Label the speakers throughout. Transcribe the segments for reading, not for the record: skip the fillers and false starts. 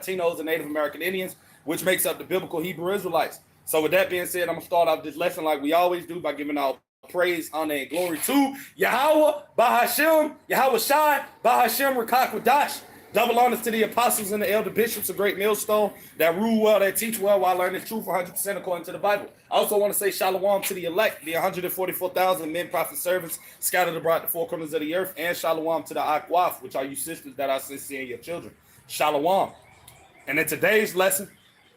Speaker 1: Latinos, and Native American Indians, which makes up the biblical Hebrew Israelites. So with that being said, I'm going to start off this lesson like we always do by giving our praise, honor, and glory to Yahweh, Bahashem, Yahweh Shai, Bahashem, Rakakwadash. Double honors to the apostles and the elder bishops, a great millstone that rule well, that teach well while learning truth 100% according to the Bible. I also want to say shalom to the elect, the 144,000 men, prophet, servants scattered abroad the four corners of the earth, and shalom to the Akwaf, which are you sisters that are sincere in your children. Shalom. And in today's lesson,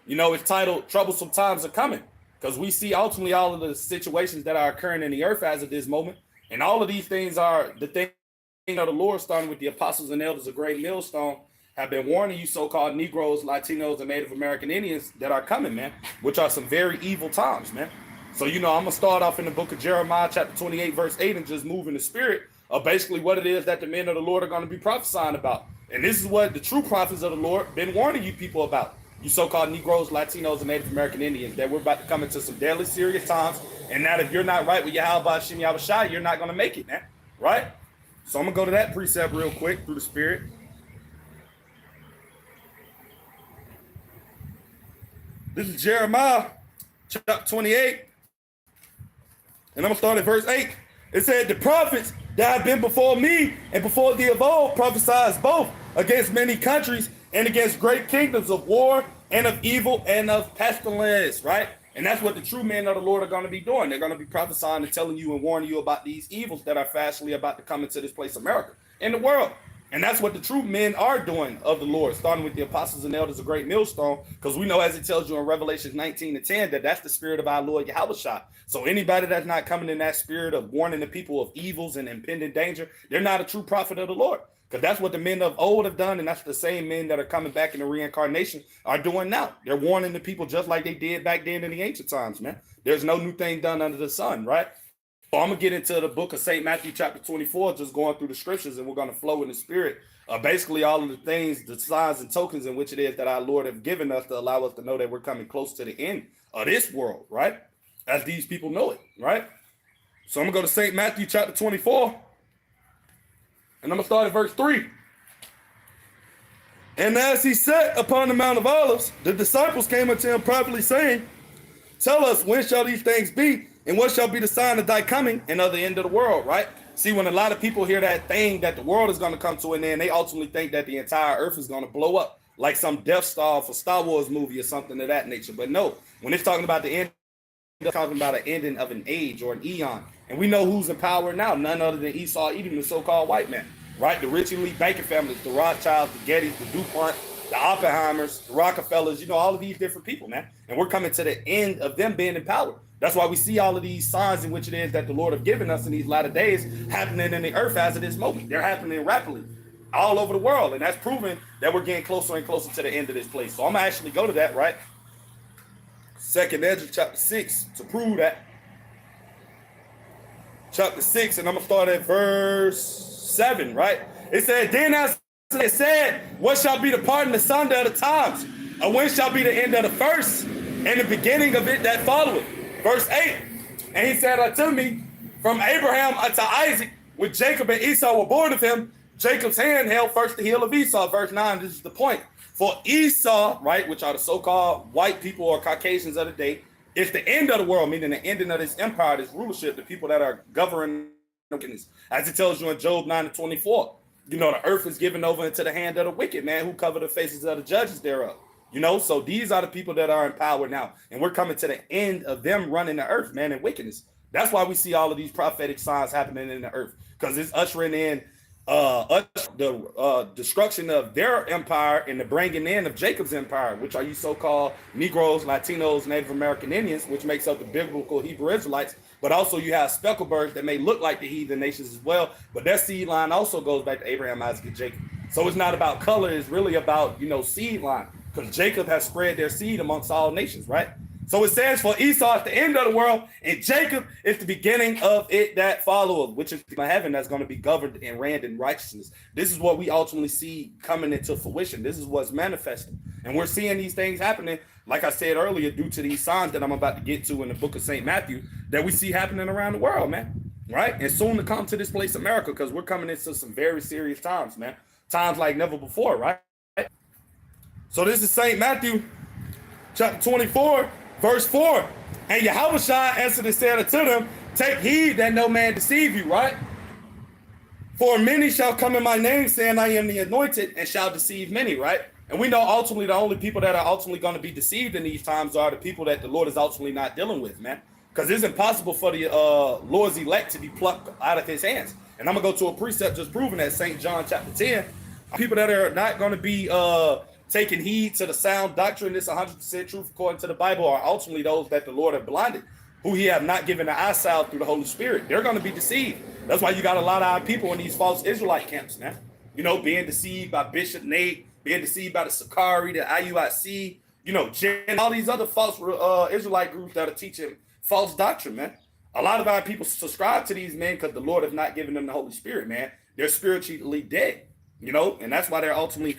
Speaker 1: it's titled Troublesome Times Are Coming, because we see ultimately all of the situations that are occurring in the earth as of this moment. And all of these things are the things of the Lord, starting with the apostles and elders of great millstone, have been warning you so-called Negroes, Latinos, and Native American Indians that are coming, man, which are some very evil times, man. So, I'm going to start off in the book of Jeremiah, chapter 28, verse 8, and just move in the spirit of basically what it is that the men of the Lord are going to be prophesying about. And this is what the true prophets of the Lord been warning you people about. You so-called Negroes, Latinos, and Native American Indians, that we're about to come into some deadly serious times, and that if you're not right with Yahweh Hashem Yahweh Shai, you're not going to make it, man, right? So I'm going to go to that precept real quick through the spirit. This is Jeremiah chapter 28, and I'm going to start at verse 8. It said, the prophets that have been before me and before thee of old prophesied both against many countries and against great kingdoms of war and of evil and of pestilence, right? And that's what the true men of the Lord are going to be doing. They're going to be prophesying and telling you and warning you about these evils that are fastly about to come into this place, America, in the world. And that's what the true men are doing of the Lord, starting with the apostles and elders of great millstone, because we know, as it tells you in Revelation 19:10, that that's the spirit of our Lord Yahweh Shai. So anybody that's not coming in that spirit of warning the people of evils and impending danger, they're not a true prophet of the Lord. Because that's what the men of old have done, and that's the same men that are coming back in the reincarnation are doing now. They're warning the people just like they did back then in the ancient times, man. There's no new thing done under the sun, right? So I'm going to get into the book of St. Matthew chapter 24, just going through the scriptures, and we're going to flow in the spirit of basically all of the things, the signs and tokens in which it is that our Lord have given us to allow us to know that we're coming close to the end of this world, right? As these people know it, right? So I'm going to go to St. Matthew chapter 24. And I'm going to start at verse 3. And as he sat upon the Mount of Olives, the disciples came unto him privately, saying, tell us, when shall these things be? And what shall be the sign of thy coming and of the end of the world, right? See, when a lot of people hear that thing that the world is going to come to an end, they ultimately think that the entire earth is going to blow up, like some Death Star for Star Wars movie or something of that nature. But no, when it's talking about the end, it's talking about an ending of an age or an eon. And we know who's in power now, none other than Esau Edom, the so-called white man, right? The rich elite banking families, the Rothschilds, the Gettys, the DuPont, the Oppenheimers, the Rockefellers, all of these different people, man. And we're coming to the end of them being in power. That's why we see all of these signs in which it is that the Lord have given us in these latter days happening in the earth as of this moment. They're happening rapidly all over the world. And that's proving that we're getting closer and closer to the end of this place. So I'm going to actually go to that, right? Second Ezra chapter 6 to prove that. Chapter 6, and I'm going to start at verse 7, right? It said, then as it said, what shall be the part and the sunder of the times? Or when shall be the end of the first and the beginning of it that followeth? Verse 8, and he said unto me, from Abraham unto Isaac, with Jacob and Esau were born of him, Jacob's hand held first the heel of Esau. Verse 9, this is the point. For Esau, right, which are the so-called white people or Caucasians of the day, is the end of the world, meaning the ending of this empire, this rulership, the people that are governing, as it tells you in Job 9:24. The earth is given over into the hand of the wicked, man, who cover the faces of the judges thereof. So these are the people that are in power now. And we're coming to the end of them running the earth, man, in wickedness. That's why we see all of these prophetic signs happening in the earth, because it's ushering in the destruction of their empire and the bringing in of Jacob's empire, which are you so-called Negroes, Latinos, Native American Indians, which makes up the biblical Hebrew Israelites. But also you have specklebirds that may look like the heathen nations as well, but their seed line also goes back to Abraham, Isaac, and Jacob. So it's not about color, it's really about, seed line, because Jacob has spread their seed amongst all nations, right? So it says, for Esau is the end of the world, and Jacob is the beginning of it that followeth, which is heaven that's going to be governed and reigned in righteousness. This is what we ultimately see coming into fruition. This is what's manifesting. And we're seeing these things happening, like I said earlier, due to these signs that I'm about to get to in the book of St. Matthew, that we see happening around the world, man. Right? And soon to come to this place, America, because we're coming into some very serious times, man. Times like never before, right? So this is St. Matthew chapter 24, verse 4. And Yahushua answered and said unto them, take heed that no man deceive you, right? For many shall come in my name, saying I am the anointed, and shall deceive many, right? And we know ultimately the only people that are ultimately going to be deceived in these times are the people that the Lord is ultimately not dealing with, man. Because it's impossible for the Lord's elect to be plucked out of his hands. And I'm going to go to a precept just proving that, St. John chapter 10. People that are not going to be taking heed to the sound doctrine, this 100% truth according to the Bible, are ultimately those that the Lord have blinded, who he have not given the eye salve through the Holy Spirit. They're going to be deceived. That's why you got a lot of our people in these false Israelite camps, man. You know, being deceived by Bishop Nate, being deceived by the Sakari, the IUIC, you know, all these other false Israelite groups that are teaching false doctrine, man. A lot of our people subscribe to these men because the Lord has not given them the Holy Spirit, man. They're spiritually dead, you know, and that's why they're ultimately,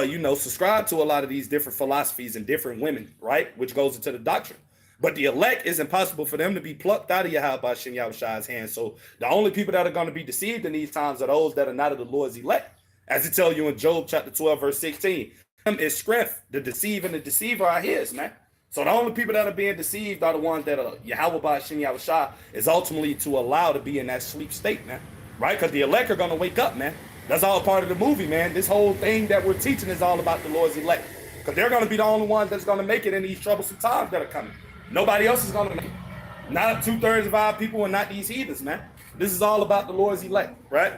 Speaker 1: you know, subscribed to a lot of these different philosophies and different women, right, which goes into the doctrine. But the elect, is impossible for them to be plucked out of Yahushua's hands. So the only people that are going to be deceived in these times are those that are not of the Lord's elect. As it tells you in Job chapter 12, verse 16, him is strength. The deceiver and the deceiver are his, man. So the only people that are being deceived are the ones that are Yahweh is ultimately to allow to be in that sleep state, man. Right? Because the elect are going to wake up, man. That's all part of the movie, man. This whole thing that we're teaching is all about the Lord's elect. Because they're going to be the only ones that's going to make it in these troublesome times that are coming. Nobody else is going to make it. Not 2/3 of our people and not these heathens, man. This is all about the Lord's elect, right?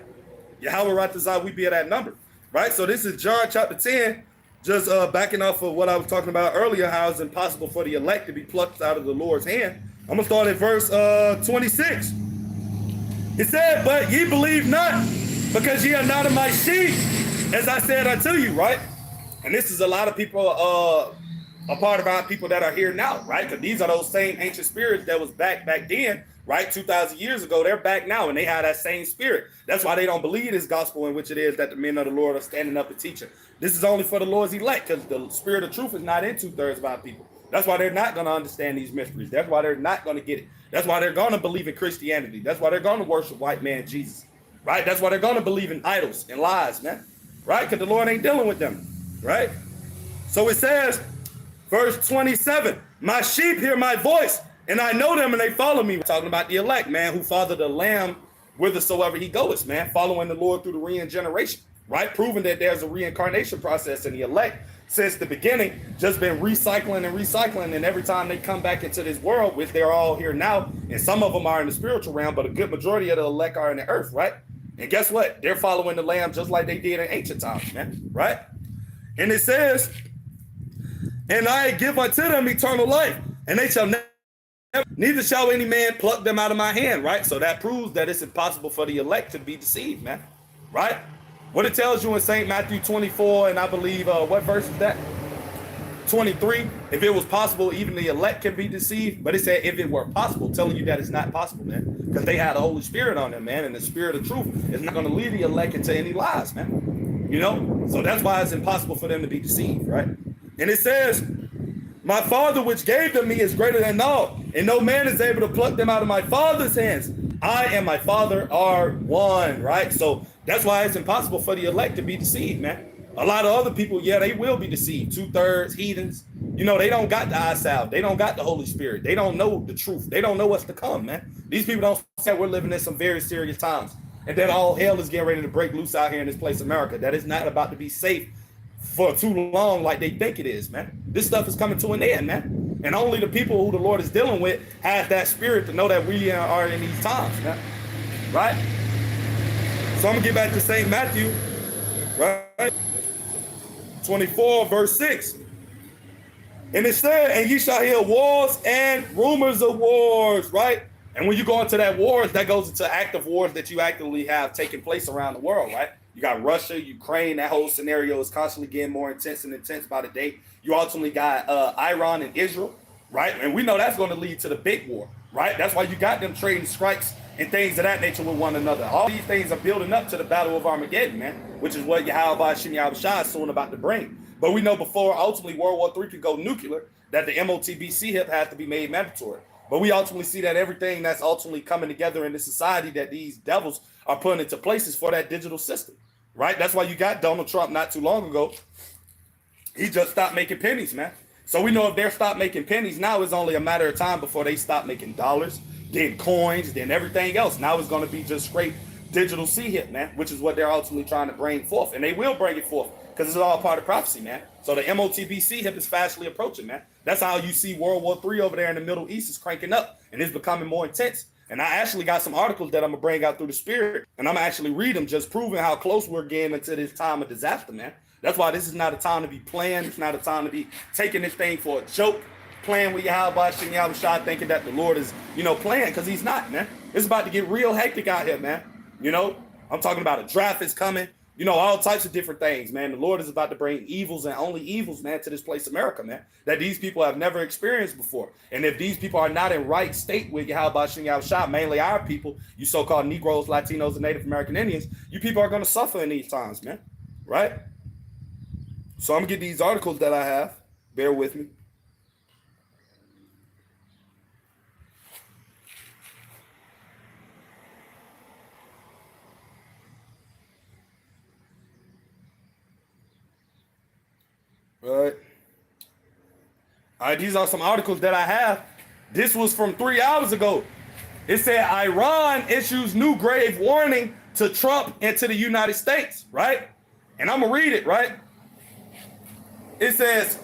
Speaker 1: Yahweh Ratazah, we be at that number, right? So this is John chapter 10, just backing off of what I was talking about earlier, how it's impossible for the elect to be plucked out of the Lord's hand. I'm going to start at verse 26. It said, but ye believe not, because ye are not of my sheep, as I said unto you, right? And this is a lot of people, a part of our people that are here now, right? Because these are those same ancient spirits that was back then, right? 2,000 years ago, they're back now, and they have that same spirit. That's why they don't believe this gospel in which it is that the men of the Lord are standing up and teaching. This is only for the Lord's elect, because the spirit of truth is not in 2/3 of our people. That's why they're not going to understand these mysteries. That's why they're not going to get it. That's why they're going to believe in Christianity. That's why they're going to worship white man Jesus, right? That's why they're going to believe in idols and lies, man, right? Because the Lord ain't dealing with them, right? So it says, verse 27, my sheep hear my voice, and I know them, and they follow me. We're talking about the elect, man, who follow the Lamb whithersoever he goes, man, following the Lord through the regeneration, right? Proving that there's a reincarnation process in the elect since the beginning, just been recycling and recycling, and every time they come back into this world, which they're all here now, and some of them are in the spiritual realm, but a good majority of the elect are in the earth, right? And guess what? They're following the Lamb just like they did in ancient times, man, right? And it says, and I give unto them eternal life, and they shall never, neither shall any man pluck them out of my hand, right? So that proves that it's impossible for the elect to be deceived, man, right? What it tells you in St. Matthew 24, and I believe, what verse is that? 23, if it was possible, even the elect can be deceived. But it said, if it were possible, telling you that it's not possible, man, because they had the Holy Spirit on them, man, and the Spirit of truth is not going to lead the elect into any lies, man, you know? So that's why it's impossible for them to be deceived, right? And it says, my Father which gave them me is greater than all, and no man is able to pluck them out of my Father's hands. I and my Father are one, right? So that's why it's impossible for the elect to be deceived, man. A lot of other people, yeah, they will be deceived. 2/3 heathens, you know, they don't got the eye salve. They don't got the Holy Spirit. They don't know the truth. They don't know what's to come, man. These people don't say we're living in some very serious times, and that all hell is getting ready to break loose out here in this place, America. That is not about to be safe for too long like they think it is, man. This stuff is coming to an end, man. And only the people who the Lord is dealing with has that spirit to know that we are in these times, man. Right? So I'm going to get back to St. Matthew, right? 24, verse 6. And it said, and ye shall hear wars and rumors of wars, right? And when you go into that wars, that goes into active wars that you actively have taking place around the world, right? You got Russia, Ukraine, that whole scenario is constantly getting more intense and intense by the day. You ultimately got Iran and Israel, right? And we know that's going to lead to the big war, right? That's why you got them trading strikes and things of that nature with one another. All these things are building up to the Battle of Armageddon, man, which is what Yahweh is soon about to bring. But we know before ultimately World War III could go nuclear, that the MOTBC hip has to be made mandatory. But we ultimately see that everything that's ultimately coming together in the society that these devils are putting into places for that digital system, right? That's why you got Donald Trump not too long ago He just stopped making pennies, man. So we know if they're stopped making pennies, now it's only a matter of time before they stop making dollars, then coins, then everything else. Now it's going to be just straight digital C-hip, man, which is what they're ultimately trying to bring forth. And they will bring it forth because it's all part of prophecy, man. So the MOTB C-hip is fastly approaching, man. That's how you see World War III over there in the Middle East is cranking up and it's becoming more intense. And I actually got some articles that I'm going to bring out through the spirit, and I'm going to actually read them, just proving how close we're getting into this time of disaster, man. That's why this is not a time to be playing. It's not a time to be taking this thing for a joke, playing with Yahweh Shem Yahweh Shai, thinking that the Lord is, playing, because he's not, man. It's about to get real hectic out here, man. I'm talking about a draft is coming, all types of different things, man. The Lord is about to bring evils and only evils, man, to this place, America, man, that these people have never experienced before. And if these people are not in right state with Yahweh Shem Yahweh Shai, mainly our people, you so-called Negroes, Latinos, and Native American Indians, you people are going to suffer in these times, man, right? So I'm going to get these articles that I have. Bear with me. All right, these are some articles that I have. This was from 3 hours ago. It said Iran issues new grave warning to Trump and to the United States, right? And I'm going to read it, right? It says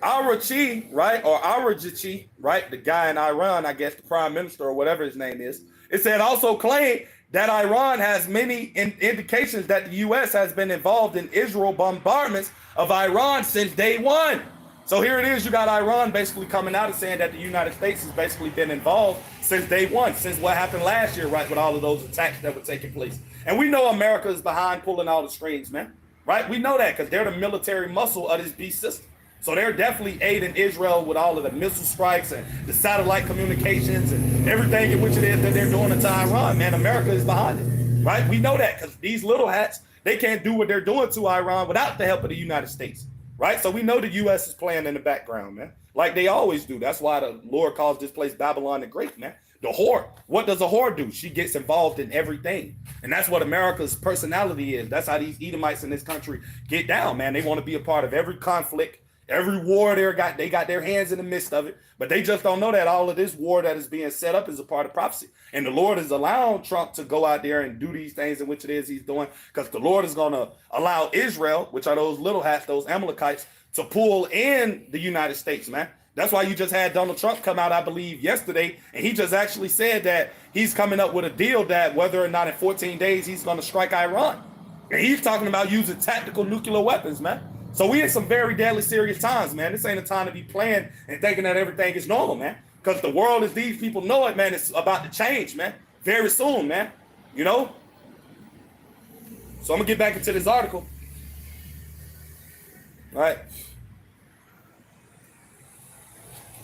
Speaker 1: Arachi, right? Or Arajichi, right? The guy in Iran, I guess the prime minister or whatever his name is. It said also claimed that Iran has many indications that the U.S. has been involved in Israel bombardments of Iran since day one. So here it is. You got Iran basically coming out and saying that the United States has basically been involved since day one, since what happened last year, right, with all of those attacks that were taking place. And we know America is behind pulling all the strings, man, right? We know that because they're the military muscle of this beast system. So they're definitely aiding Israel with all of the missile strikes and the satellite communications and everything in which it is that they're doing to Iran, man. America is behind it, right? We know that because these little hats, they can't do what they're doing to Iran without the help of the United States, right? So we know the U.S. is playing in the background, man, like they always do. That's why the Lord calls this place Babylon the Great, man. The whore. What does a whore do? She gets involved in everything. And that's what America's personality is. That's how these Edomites in this country get down, man. They want to be a part of every conflict. Every war they got their hands in the midst of it, but they just don't know that all of this war that is being set up is a part of prophecy. And the Lord is allowing Trump to go out there and do these things in which it is he's doing, because the Lord is going to allow Israel, which are those little hats, those Amalekites, to pull in the United States, man. That's why you just had Donald Trump come out, I believe, yesterday, and he just actually said that he's coming up with a deal that whether or not in 14 days he's going to strike Iran. And he's talking about using tactical nuclear weapons, man. So we in some very deadly serious times, man. This ain't a time to be playing and thinking that everything is normal, man. Because the world, as these people know it, man, it's about to change, man. Very soon, man. So I'm going to get back into this article. All right.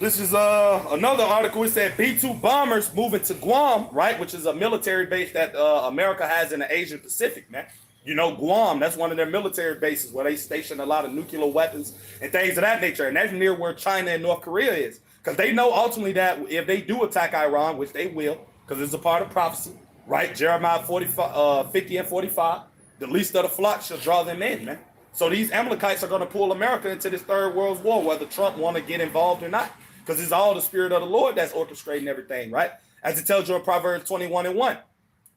Speaker 1: This is another article. It said B-2 bombers moving to Guam, right, which is a military base that America has in the Asian Pacific, man. Guam, that's one of their military bases where they station a lot of nuclear weapons and things of that nature. And that's near where China and North Korea is. Because they know ultimately that if they do attack Iran, which they will, because it's a part of prophecy, right? Jeremiah 50 and 45, the least of the flock shall draw them in, man. So these Amalekites are going to pull America into this third world war, whether Trump want to get involved or not. Because it's all the spirit of the Lord that's orchestrating everything, right? As it tells you in Proverbs 21:1,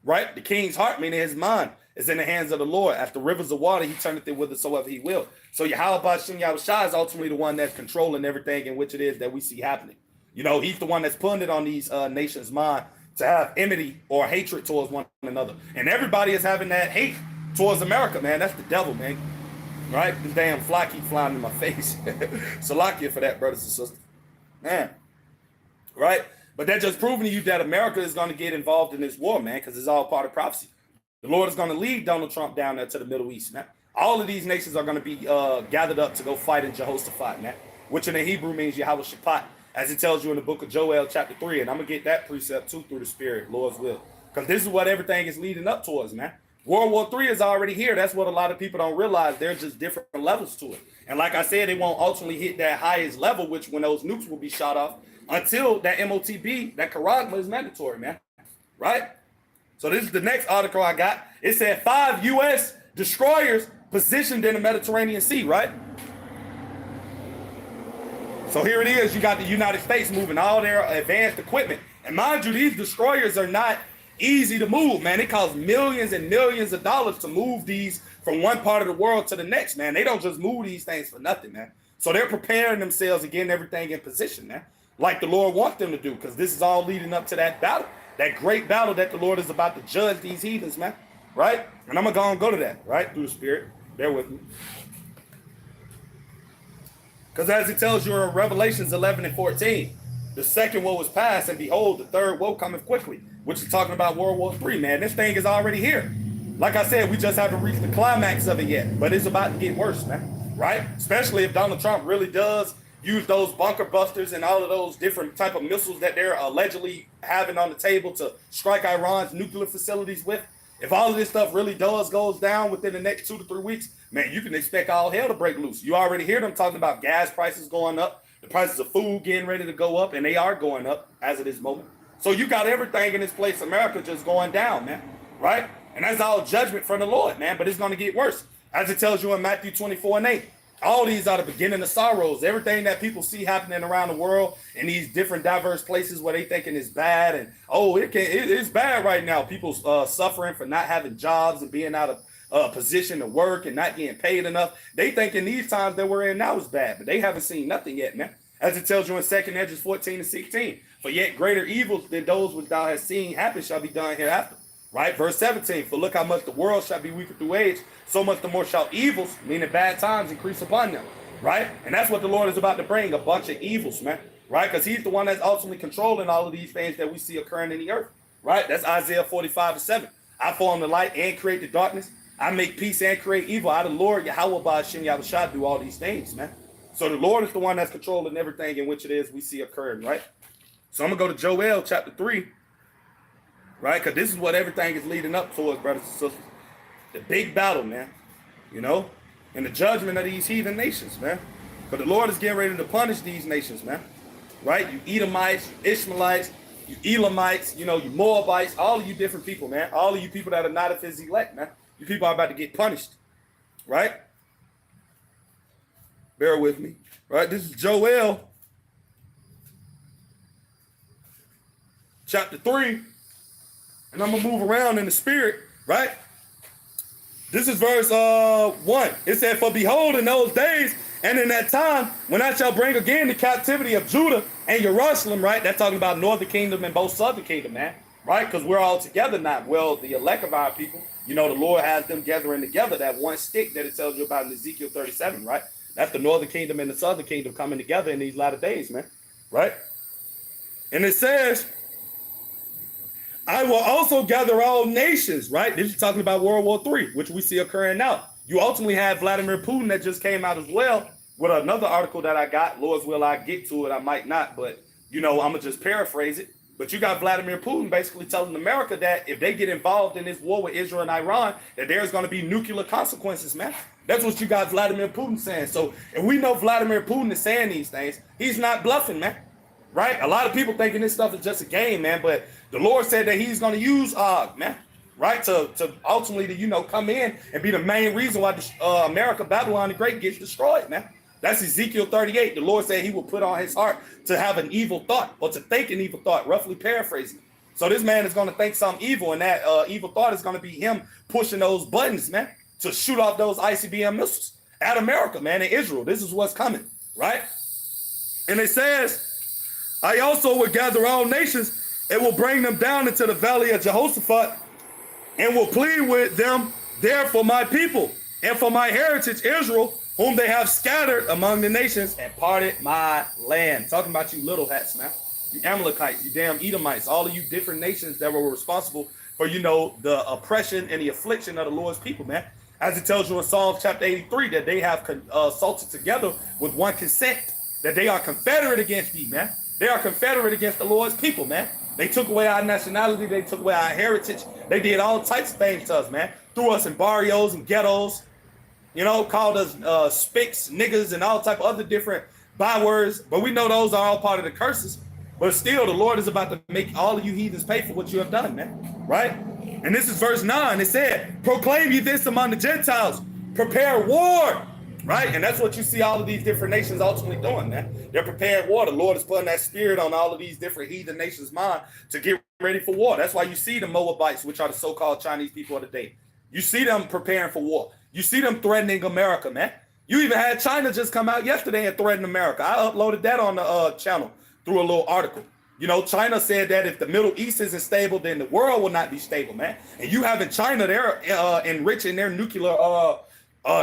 Speaker 1: right? The king's heart, meaning his mind, is in the hands of the Lord. After rivers of water, he turneth it whithersoever he will. So Yahweh Shem Yahweh Shai is ultimately the one that's controlling everything in which it is that we see happening. He's the one that's putting it on these nations' mind to have enmity or hatred towards one another. And everybody is having that hate towards America, man. That's the devil, man. Right? This damn fly keep flying in my face. Salakia for that, brothers and sisters. Man. Right? But that's just proving to you that America is going to get involved in this war, man, because it's all part of prophecy. The Lord is going to lead Donald Trump down there to the Middle East, man. All of these nations are going to be gathered up to go fight in Jehoshaphat, man, which in the Hebrew means Yahweh Shaphat, as it tells you in the book of Joel, chapter 3. And I'm going to get that precept, too, through the Spirit, Lord's will. Because this is what everything is leading up towards, man. World War III is already here. That's what a lot of people don't realize. There's just different levels to it. And like I said, it won't ultimately hit that highest level, which when those nukes will be shot off, until that MOTB, that Karagma is mandatory, man. Right? So this is the next article I got. It said 5 U.S. destroyers positioned in the Mediterranean Sea, right? So here it is. You got the United States moving all their advanced equipment. And mind you, these destroyers are not easy to move, man. It costs millions and millions of dollars to move these from one part of the world to the next, man. They don't just move these things for nothing, man. So they're preparing themselves and getting everything in position, man, like the Lord wants them to do, because this is all leading up to that battle, that great battle that the Lord is about to judge these heathens, man, right? And I'm going to go to that, right, through the Spirit. Bear with me. Because as it tells you in Revelations 11 and 14, the second woe is past, and behold, the third woe cometh quickly, which is talking about World War III, man. This thing is already here. Like I said, we just haven't reached the climax of it yet, but it's about to get worse, man, right? Especially if Donald Trump really does use those bunker busters and all of those different type of missiles that they're allegedly having on the table to strike Iran's nuclear facilities with. If all of this stuff really goes down within the next 2 to 3 weeks, man, you can expect all hell to break loose. You already hear them talking about gas prices going up, the prices of food getting ready to go up, and they are going up as of this moment. So you got everything in this place, America, just going down, man, right? And that's all judgment from the Lord, man, but it's going to get worse. As it tells you in Matthew 24 and 8, all these are the beginning of sorrows. Everything that people see happening around the world in these different diverse places where they thinking is bad, and it's bad right now. People suffering for not having jobs and being out of position to work and not getting paid enough. They think in these times that we're in now is bad, but they haven't seen nothing yet, man. As it tells you in 2 Ezra 14 and 16, for yet greater evils than those which thou hast seen happen shall be done hereafter. Right? Verse 17, for look how much the world shall be weaker through age, so much the more shall evils, meaning bad times, increase upon them. Right? And that's what the Lord is about to bring, a bunch of evils, man. Right? Because he's the one that's ultimately controlling all of these things that we see occurring in the earth. Right? That's Isaiah 45 and 7. I form the light and create the darkness. I make peace and create evil. I, the Lord, Yahweh Ba'ashem Yahushua, do all these things, man. So the Lord is the one that's controlling everything in which it is we see occurring, right? So I'm going to go to Joel chapter 3. Right? Because this is what everything is leading up towards, brothers and sisters. The big battle, man. You know? And the judgment of these heathen nations, man. Because the Lord is getting ready to punish these nations, man. Right? You Edomites, Ishmaelites, you Elamites, you know, you Moabites, all of you different people, man. All of you people that are not of his elect, man. You people are about to get punished. Right? Bear with me. Right? This is Joel chapter 3. And I'm going to move around in the spirit, right? This is verse 1. It said, for behold, in those days and in that time, when I shall bring again the captivity of Judah and Jerusalem, right? That's talking about northern kingdom and both southern kingdom, man, right? Because we're all together now. Well, the elect of our people, you know, the Lord has them gathering together, that one stick that it tells you about in Ezekiel 37, right? That's the northern kingdom and the southern kingdom coming together in these latter days, man, right? And it says, I will also gather all nations, right? This is talking about World War III, which we see occurring now. You ultimately have Vladimir Putin that just came out as well with another article that I got. Lord's will, I get to it. I might not, but, you know, I'm going to just paraphrase it. But you got Vladimir Putin basically telling America that if they get involved in this war with Israel and Iran, that there's going to be nuclear consequences, man. That's what you got Vladimir Putin saying. So if we know Vladimir Putin is saying these things, he's not bluffing, man. Right? A lot of people thinking this stuff is just a game, man. But the Lord said that he's going to use man, right, to ultimately, you know, come in and be the main reason why America, Babylon the Great gets destroyed, man. That's Ezekiel 38. The Lord said he will put on his heart to have an evil thought or to think an evil thought, roughly paraphrasing. So this man is going to think something evil, and that evil thought is going to be him pushing those buttons, man, to shoot off those ICBM missiles at America, man, and Israel. This is what's coming, right? And it says, I also will gather all nations and will bring them down into the valley of Jehoshaphat and will plead with them there for my people and for my heritage Israel, whom they have scattered among the nations and parted my land. Talking about you little hats, man. You Amalekites, you damn Edomites, all of you different nations that were responsible for, you know, the oppression and the affliction of the Lord's people, man. As it tells you in Psalm chapter 83, that they have consulted together with one consent, that they are confederate against thee, man. They are confederate against the Lord's people, man. They took away our nationality. They took away our heritage. They did all types of things to us, man. Threw us in barrios and ghettos, you know, called us spics, niggas, and all type of other different bywords. But we know those are all part of the curses. But still, the Lord is about to make all of you heathens pay for what you have done, man. Right? And this is verse 9. It said, proclaim ye this among the Gentiles. Prepare war right? And that's what you see all of these different nations ultimately doing, man. They're preparing war. The Lord is putting that spirit on all of these different heathen nations' mind to get ready for war. That's why you see the Moabites, which are the so-called Chinese people of the day. You see them preparing for war. You see them threatening America, man. You even had China just come out yesterday and threaten America. I uploaded that on the channel through a little article. You know, China said that if the Middle East isn't stable, then the world will not be stable, man. And you have in China, they're enriching their nuclear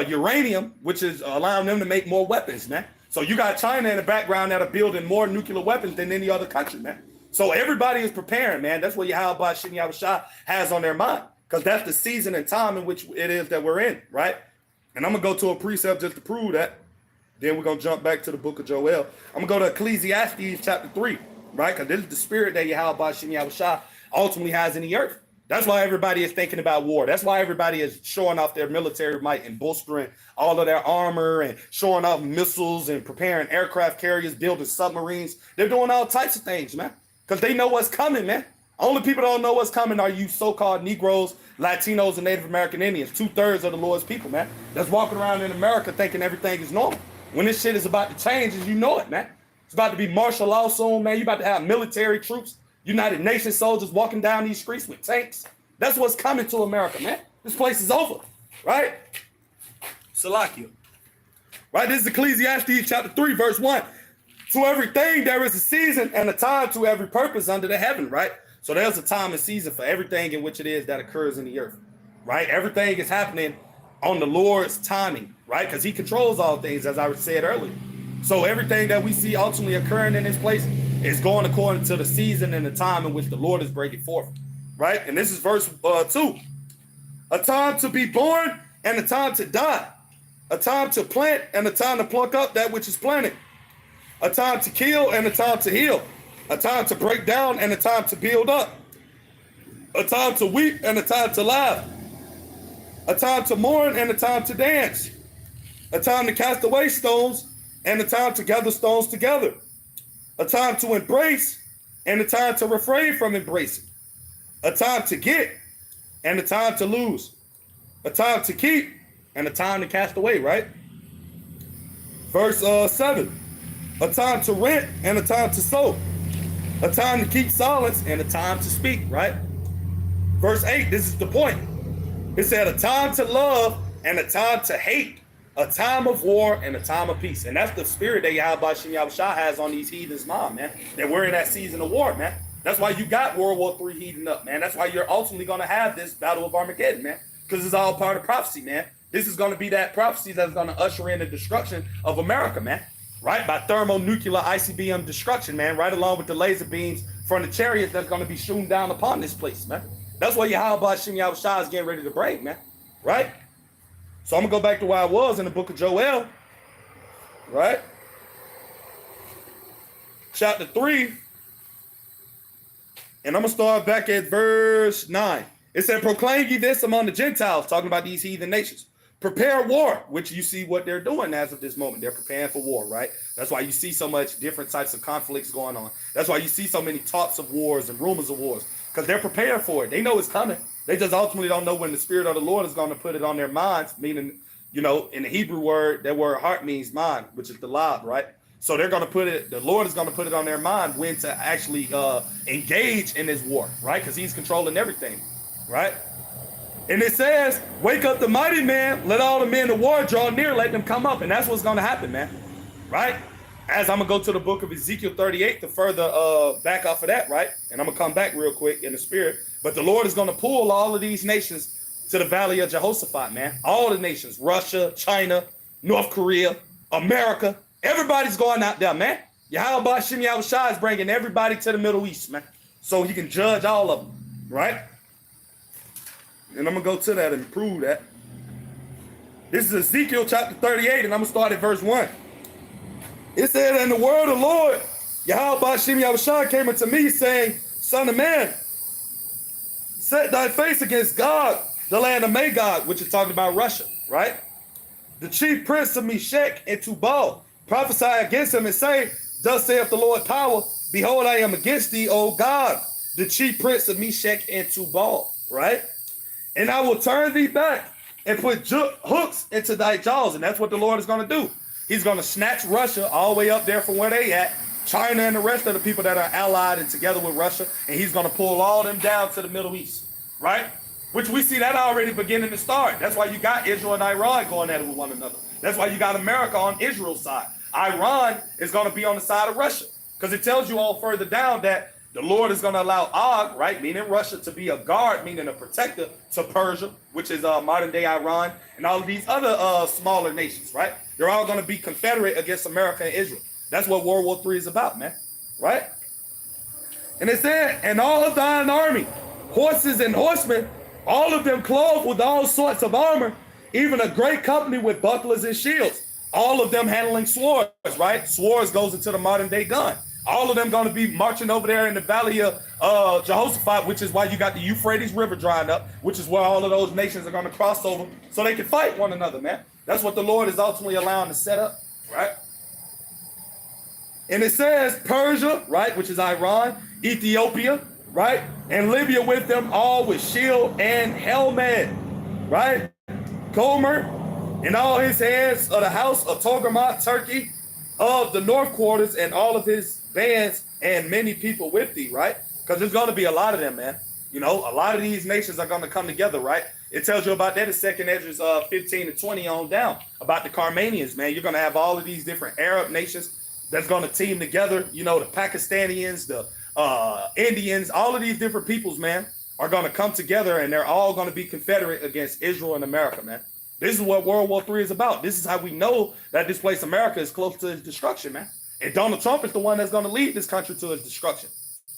Speaker 1: uranium, which is allowing them to make more weapons, man. So you got China in the background that are building more nuclear weapons than any other country, man. So everybody is preparing, man. That's what Yahweh Shem Yahushua has on their mind, because that's the season and time in which it is that we're in, right? And I'm going to go to a precept just to prove that. Then we're going to jump back to the book of Joel. I'm going to go to Ecclesiastes chapter 3, right? Because this is the spirit that Yahweh Shem Yahushua ultimately has in the earth. That's why everybody is thinking about war. That's why everybody is showing off their military might and bolstering all of their armor and showing off missiles and preparing aircraft carriers, building submarines. They're doing all types of things, man, because they know what's coming, man. Only people that don't know what's coming are you so-called Negroes, Latinos, and Native American Indians, 2/3 of the Lord's people, man, that's walking around in America thinking everything is normal. When this shit is about to change, as you know it, man. It's about to be martial law soon, man. You about to have military troops, United Nations soldiers walking down these streets with tanks. That's what's coming to America, man. This place is over, right? Salakia. Right, this is Ecclesiastes chapter 3, verse 1. To everything there is a season and a time to every purpose under the heaven, right? So there's a time and season for everything in which it is that occurs in the earth, right? Everything is happening on the Lord's timing, right? Because he controls all things, as I said earlier. So everything that we see ultimately occurring in this place is going according to the season and the time in which the Lord is breaking forth, right? And this is verse 2. A time to be born and a time to die. A time to plant and a time to pluck up that which is planted. A time to kill and a time to heal. A time to break down and a time to build up. A time to weep and a time to laugh. A time to mourn and a time to dance. A time to cast away stones and a time to gather stones together. A time to embrace and a time to refrain from embracing. A time to get and a time to lose. A time to keep and a time to cast away, right? Verse 7. A time to rent and a time to sow. A time to keep silence and a time to speak, right? Verse 8, this is the point. It said a time to love and a time to hate. A time of war and a time of peace. And that's the spirit that Yahweh Shem Yahushua has on these heathens' mind, man. That we're in that season of war, man. That's why you got World War III heating up, man. That's why you're ultimately going to have this battle of Armageddon, man. Because it's all part of prophecy, man. This is going to be that prophecy that's going to usher in the destruction of America, man. Right? By thermonuclear ICBM destruction, man. Right along with the laser beams from the chariots that's going to be shooting down upon this place, man. That's what Yahweh Shem Yahushua is getting ready to bring, man. Right? So I'm going to go back to where I was in the book of Joel. Right? Chapter 3. And I'm going to start back at verse 9. It said, proclaim ye this among the Gentiles, talking about these heathen nations. Prepare war, which you see what they're doing as of this moment. They're preparing for war, right? That's why you see so much different types of conflicts going on. That's why you see so many talks of wars and rumors of wars, because they're prepared for it. They know it's coming. They just ultimately don't know when the spirit of the Lord is going to put it on their minds, meaning, you know, in the Hebrew word, that word heart means mind, which is the lab, right? So they're going to put it, the Lord is going to put it on their mind when to actually engage in this war, right? Because he's controlling everything, right? And it says, wake up the mighty man, let all the men of war draw near, let them come up. And that's what's going to happen, man, right? As I'm going to go to the book of Ezekiel 38 to further back off of that, right? And I'm going to come back real quick in the spirit. But the Lord is going to pull all of these nations to the valley of Jehoshaphat, man. All the nations, Russia, China, North Korea, America. Everybody's going out there, man. Yahweh Shem Yahushua is bringing everybody to the Middle East, man. So he can judge all of them, right? And I'm going to go to that and prove that. This is Ezekiel chapter 38, and I'm going to start at verse 1. It said, and the word of the Lord, Yahweh Shem Yahushua, came unto me, saying, Son of man, set thy face against God, the land of Magog, which is talking about Russia, right? The chief prince of Meshech and Tubal, prophesy against him and say, thus saith the Lord power, behold, I am against thee, O God, the chief prince of Meshech and Tubal, right? And I will turn thee back and put hooks into thy jaws. And that's what the Lord is going to do. He's going to snatch Russia all the way up there from where they at, China and the rest of the people that are allied and together with Russia, and he's going to pull all them down to the Middle East, right? Which we see that already beginning to start. That's why you got Israel and Iran going at it with one another. That's why you got America on Israel's side. Iran is going to be on the side of Russia, because it tells you all further down that the Lord is going to allow Og, right, meaning Russia, to be a guard, meaning a protector to Persia, which is modern day Iran, and all of these other smaller nations, right? They're all going to be confederate against America and Israel. That's what World War III is about, man, right? And it said, and all of thine army, horses and horsemen, all of them clothed with all sorts of armor, even a great company with bucklers and shields, all of them handling swords, right? Swords goes into the modern day gun. All of them going to be marching over there in the valley of Jehoshaphat, which is why you got the Euphrates River drying up, which is where all of those nations are going to cross over so they can fight one another, man. That's what the Lord is ultimately allowing to set up, right? And it says Persia, right, which is Iran, Ethiopia, right, and Libya with them, all with shield and helmet, right? Gomer and all his hands of the house of Togarmah, Turkey, of the north quarters, and all of his bands, and many people with thee, right? Because there's going to be a lot of them, man. You know, a lot of these nations are going to come together, right? It tells you about that in 2nd Ezra 15 to 20 on down, about the Carmanians, man. You're going to have all of these different Arab nations that's going to team together. You know, the Pakistanians, the Indians, all of these different peoples, man, are going to come together, and they're all going to be confederate against Israel and America, man. This is what World War III is about. This is how we know that this place, America, is close to its destruction, man. And Donald Trump is the one that's going to lead this country to its destruction,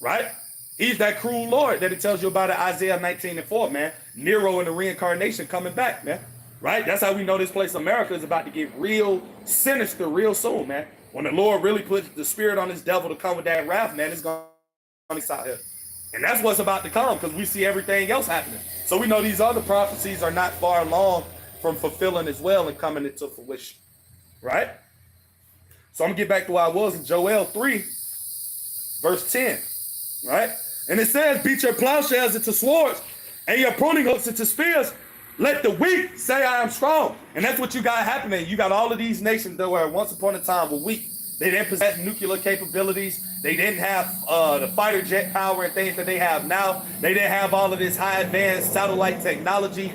Speaker 1: right? He's that cruel Lord that it tells you about in Isaiah 19:4, man. Nero and the reincarnation coming back, man, right? That's how we know this place, America, is about to get real sinister real soon, man. When the Lord really puts the spirit on this devil to come with that wrath, man, it's going to be out here. And that's what's about to come, because we see everything else happening. So we know these other prophecies are not far along from fulfilling as well and coming into fruition, right? So I'm gonna get back to where I was in Joel 3, verse 10, right? And it says, beat your plowshares into swords and your pruning hooks into spears. Let the weak say I am strong. And that's what you got happening. You got all of these nations that were once upon a time were weak. They didn't possess nuclear capabilities. They didn't have the fighter jet power and things that they have now. They didn't have all of this high advanced satellite technology.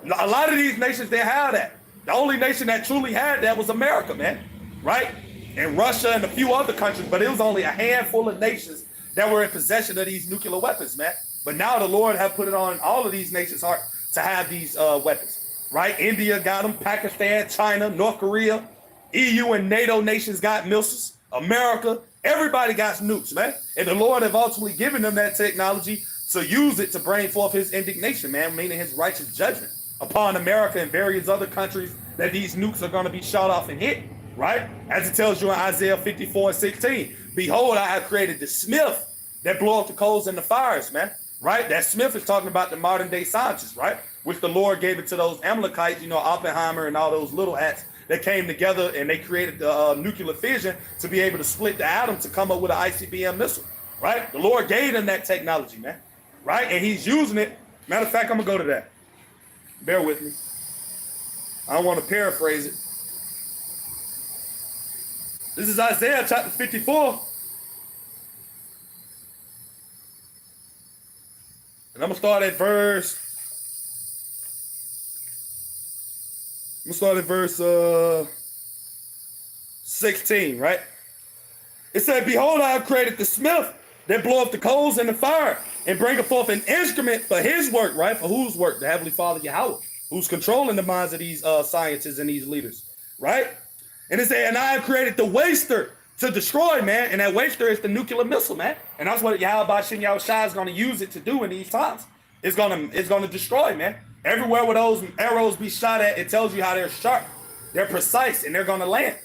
Speaker 1: A lot of these nations didn't have that. The only nation that truly had that was America, man, right? And Russia and a few other countries, but it was only a handful of nations that were in possession of these nuclear weapons, man. But now the Lord have put it on all of these nations' heart to have these weapons, right? India got them, Pakistan, China, North Korea, EU and NATO nations got missiles, America, everybody got nukes, man. And the Lord have ultimately given them that technology to use it to bring forth his indignation, man, meaning his righteous judgment upon America and various other countries that these nukes are going to be shot off and hit, right? As it tells you in Isaiah 54:16, behold, I have created the smith that blow up the coals and the fires, man, right? That smith is talking about the modern day scientists, right? Which the Lord gave it to those Amalekites, you know, Oppenheimer and all those little hats that came together and they created the nuclear fission to be able to split the atom to come up with an ICBM missile, right? The Lord gave them that technology, man, right? And he's using it. Matter of fact, I'm going to go to that. Bear with me. I don't want to paraphrase it. This is Isaiah chapter 54. And I'm going to start at verse 16, right? It said, behold, I have created the smith that blow up the coals and the fire and bring forth an instrument for his work, right? For whose work? The Heavenly Father Yahweh, who's controlling the minds of these scientists and these leaders, right? And it said, and I have created the waster to destroy, man. And that waster is the nuclear missile, man. And that's what Yahweh Shem Yahushua is going to use it to do in these times. It's going to destroy, man. Everywhere where those arrows be shot at, it tells you how they're sharp. They're precise, and they're going to land.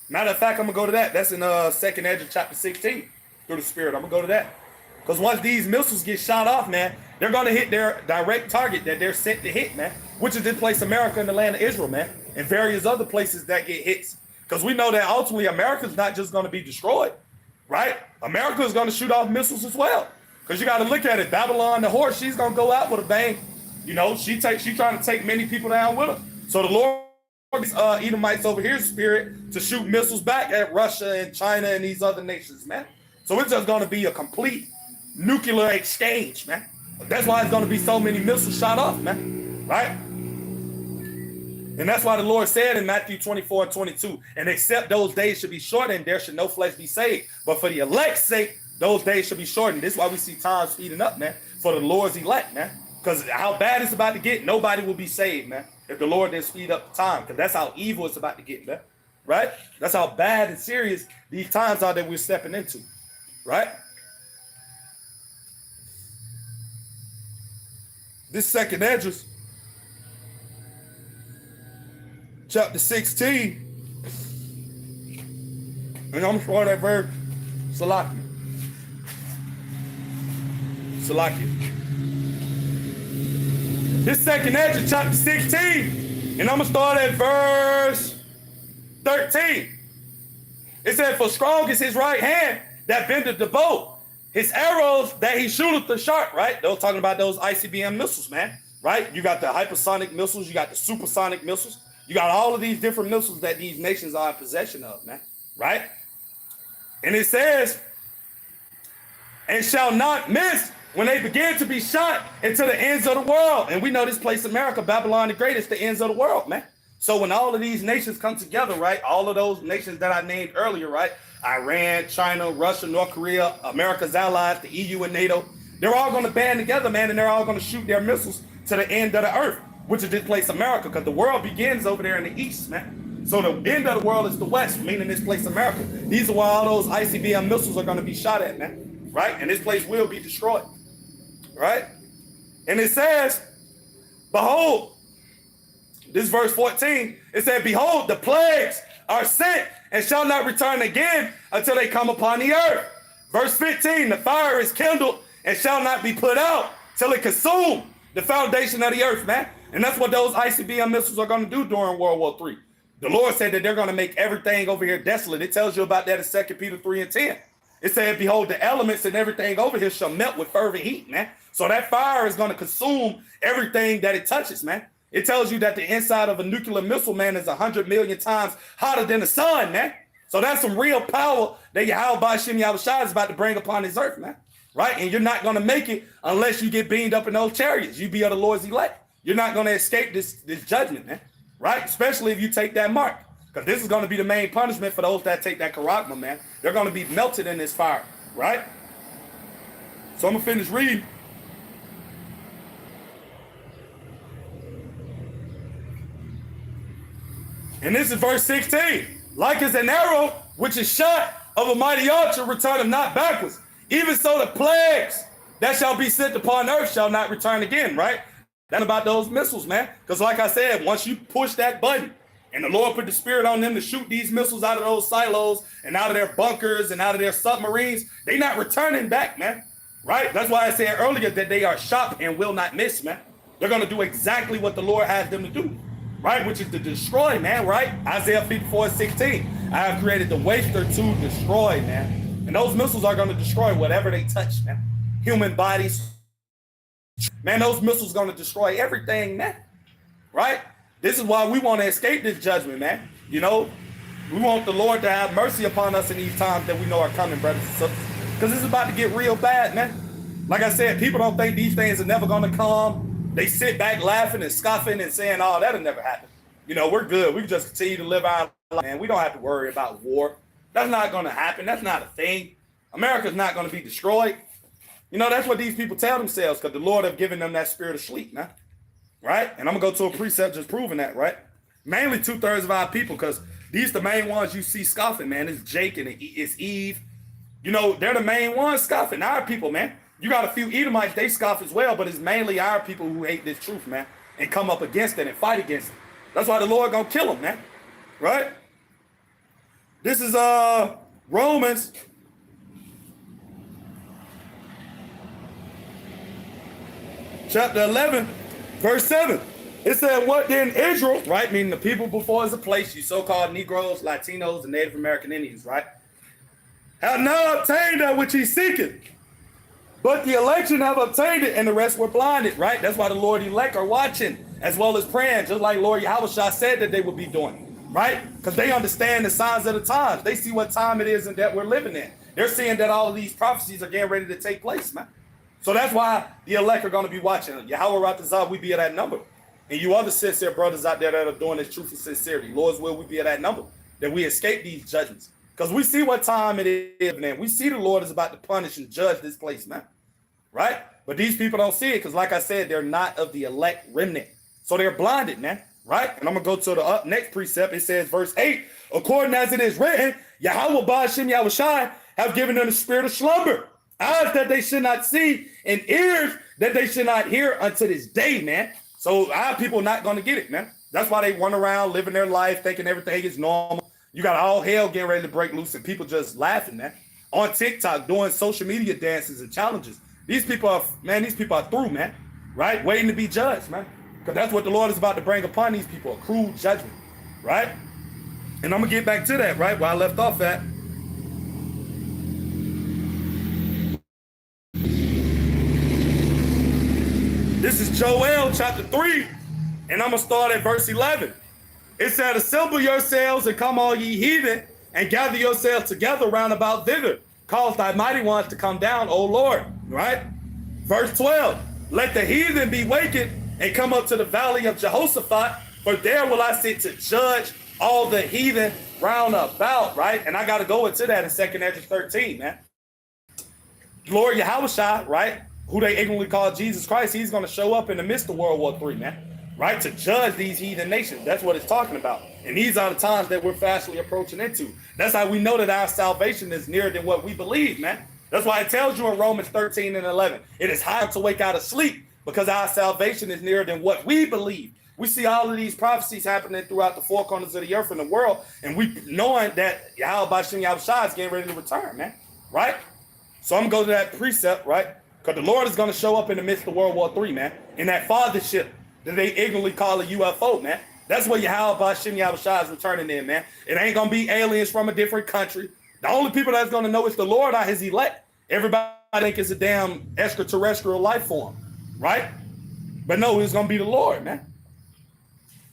Speaker 1: Matter of fact, I'm going to go to that. That's in 2nd Ezra chapter 16 through the Spirit. I'm going to go to that. Because once these missiles get shot off, man, they're going to hit their direct target that they're set to hit, man, which is this place, America, in the land of Israel, man, and various other places that get hits. Because we know that ultimately America's not just going to be destroyed, right? America is going to shoot off missiles as well. Because you got to look at it. Babylon, the horse, she's going to go out with a bang. You know, she trying to take many people down with her. So the Lord Edomites over here spirit to shoot missiles back at Russia and China and these other nations, man. So it's just going to be a complete nuclear exchange, man. That's why it's going to be so many missiles shot off, man. Right? And that's why the Lord said in Matthew 24:22, and except those days should be shortened, there should no flesh be saved. But for the elect's sake, those days should be shortened. This is why we see time speeding up, man, for the Lord's elect, man. Because how bad it's about to get, nobody will be saved, man, if the Lord didn't speed up the time. Because that's how evil it's about to get, man. Right? That's how bad and serious these times are that we're stepping into. Right? This second Esdras, chapter 16, and I'm going to start at verse Salakia. This second Esdras, chapter 16, and I'm going to start at verse 13. It said, for strong is his right hand that bendeth the bow, his arrows that he shooteth the sharp, right? They were talking about those ICBM missiles, man, right? You got the hypersonic missiles, you got the supersonic missiles, you got all of these different missiles that these nations are in possession of, man, right? And it says, and shall not miss when they begin to be shot into the ends of the world. And we know this place, America, Babylon the Great, is the ends of the world, man. So when all of these nations come together, right, all of those nations that I named earlier, right, Iran, China, Russia, North Korea, America's allies, the EU and NATO, they're all going to band together, man, and they're all going to shoot their missiles to the end of the earth, which is this place, America, because the world begins over there in the east, man. So the end of the world is the west, meaning this place, America. These are where all those ICBM missiles are going to be shot at, man, right? And this place will be destroyed, right? And it says, behold, this verse 14, it said, behold, the plagues are sent and shall not return again until they come upon the earth. Verse 15, the fire is kindled and shall not be put out till it consume the foundation of the earth, man. And that's what those ICBM missiles are going to do during World War III. The Lord said that they're going to make everything over here desolate. It tells you about that in 2 Peter 3:10. It said, behold, the elements and everything over here shall melt with fervent heat, man. So that fire is going to consume everything that it touches, man. It tells you that the inside of a nuclear missile, man, is 100 million times hotter than the sun, man. So that's some real power that Yahweh Shem Yahushua is about to bring upon this earth, man. Right? And you're not going to make it unless you get beamed up in those chariots. You be of the Lord's elect. You're not going to escape this judgment, man. Right? Especially if you take that mark. Because this is going to be the main punishment for those that take that charagma, man. They're going to be melted in this fire. Right? So I'm going to finish reading. And this is verse 16. Like as an arrow which is shot of a mighty archer returneth not backwards, even so the plagues that shall be sent upon earth shall not return again, right? That's about those missiles, man. Because like I said, once you push that button and the Lord put the spirit on them to shoot these missiles out of those silos and out of their bunkers and out of their submarines, they're not returning back, man. Right? That's why I said earlier that they are sharp and will not miss, man. They're going to do exactly what the Lord has them to do. Right, which is to destroy, man, right? Isaiah 54:16. I have created the waster to destroy, man. And those missiles are going to destroy whatever they touch, man. Human bodies. Man, those missiles are going to destroy everything, man. Right? This is why we want to escape this judgment, man. You know, we want the Lord to have mercy upon us in these times that we know are coming, brothers and sisters. Because it's about to get real bad, man. Like I said, people don't think these things are never going to come. They sit back laughing and scoffing and saying, oh, that'll never happen. You know, we're good. We can just continue to live our life, man. We don't have to worry about war. That's not going to happen. That's not a thing. America's not going to be destroyed. You know, that's what these people tell themselves because the Lord have given them that spirit of sleep, man. Right? And I'm going to go to a precept just proving that, right? Mainly 2/3 of our people because these the main ones you see scoffing, man. It's Jake and it's Eve. You know, they're the main ones scoffing. Our people, man. You got a few Edomites, they scoff as well, but it's mainly our people who hate this truth, man, and come up against it and fight against it. That's why the Lord gonna kill them, man. Right? This is Romans chapter 11, verse 7. It said, what then Israel, right, meaning the people before is a place, you so-called Negroes, Latinos, and Native American Indians, right, have now obtained that which he seeketh. But the election have obtained it, and the rest were blinded, right? That's why the Lord elect are watching, as well as praying, just like Lord Yahushua said that they would be doing, right? Because they understand the signs of the times. They see what time it is and that we're living in. They're seeing that all of these prophecies are getting ready to take place, man. So that's why the elect are going to be watching. Yahweh Ratazah, we be at that number. And you other sincere brothers out there that are doing this truth and sincerity, Lord's will, we be at that number, that we escape these judgments. Because we see what time it is, man. We see the Lord is about to punish and judge this place, man. Right? But these people don't see it because, like I said, they're not of the elect remnant. So they're blinded, man. Right? And I'm going to go to the next precept. It says, verse 8, according as it is written, Yahweh Ba'ashem Yahushai have given them the spirit of slumber, eyes that they should not see, and ears that they should not hear unto this day, man. So our people not going to get it, man. That's why they run around living their life, thinking everything is normal. You got all hell getting ready to break loose and people just laughing, man. On TikTok, doing social media dances and challenges. These people are, man, these people are through, man. Right? Waiting to be judged, man. Because that's what the Lord is about to bring upon these people, a cruel judgment. Right? And I'm going to get back to that, right? Where I left off at. This is Joel chapter 3, and I'm going to start at verse 11. It said, assemble yourselves and come all ye heathen, and gather yourselves together round about thither. Cause thy mighty ones to come down, O Lord. Right? Verse 12, let the heathen be wakened and come up to the valley of Jehoshaphat, for there will I sit to judge all the heathen round about. Right? And I got to go into that in 2nd Ezra 13, man. Lord Yahushua, right? Who they ignorantly call Jesus Christ, he's going to show up in the midst of World War III, man, right? To judge these heathen nations. That's what it's talking about. And these are the times that we're fastly approaching into. That's how we know that our salvation is nearer than what we believe, man. That's why it tells you in Romans 13 and 11, it is hard to wake out of sleep because our salvation is nearer than what we believe. We see all of these prophecies happening throughout the four corners of the earth and the world, and we knowing that Yahweh Ba'ashem Yahushua is getting ready to return, man, right? So I'm going to go to that precept, right? Because the Lord is going to show up in the midst of World War III, man. In that fathership that they ignorantly call a UFO, man. That's where Yahweh Ba'ashem Yahushua is returning in, man. It ain't going to be aliens from a different country. The only people that's going to know it's the Lord are his elect. Everybody think it's a damn extraterrestrial life form, right? But no, it's going to be the Lord, man.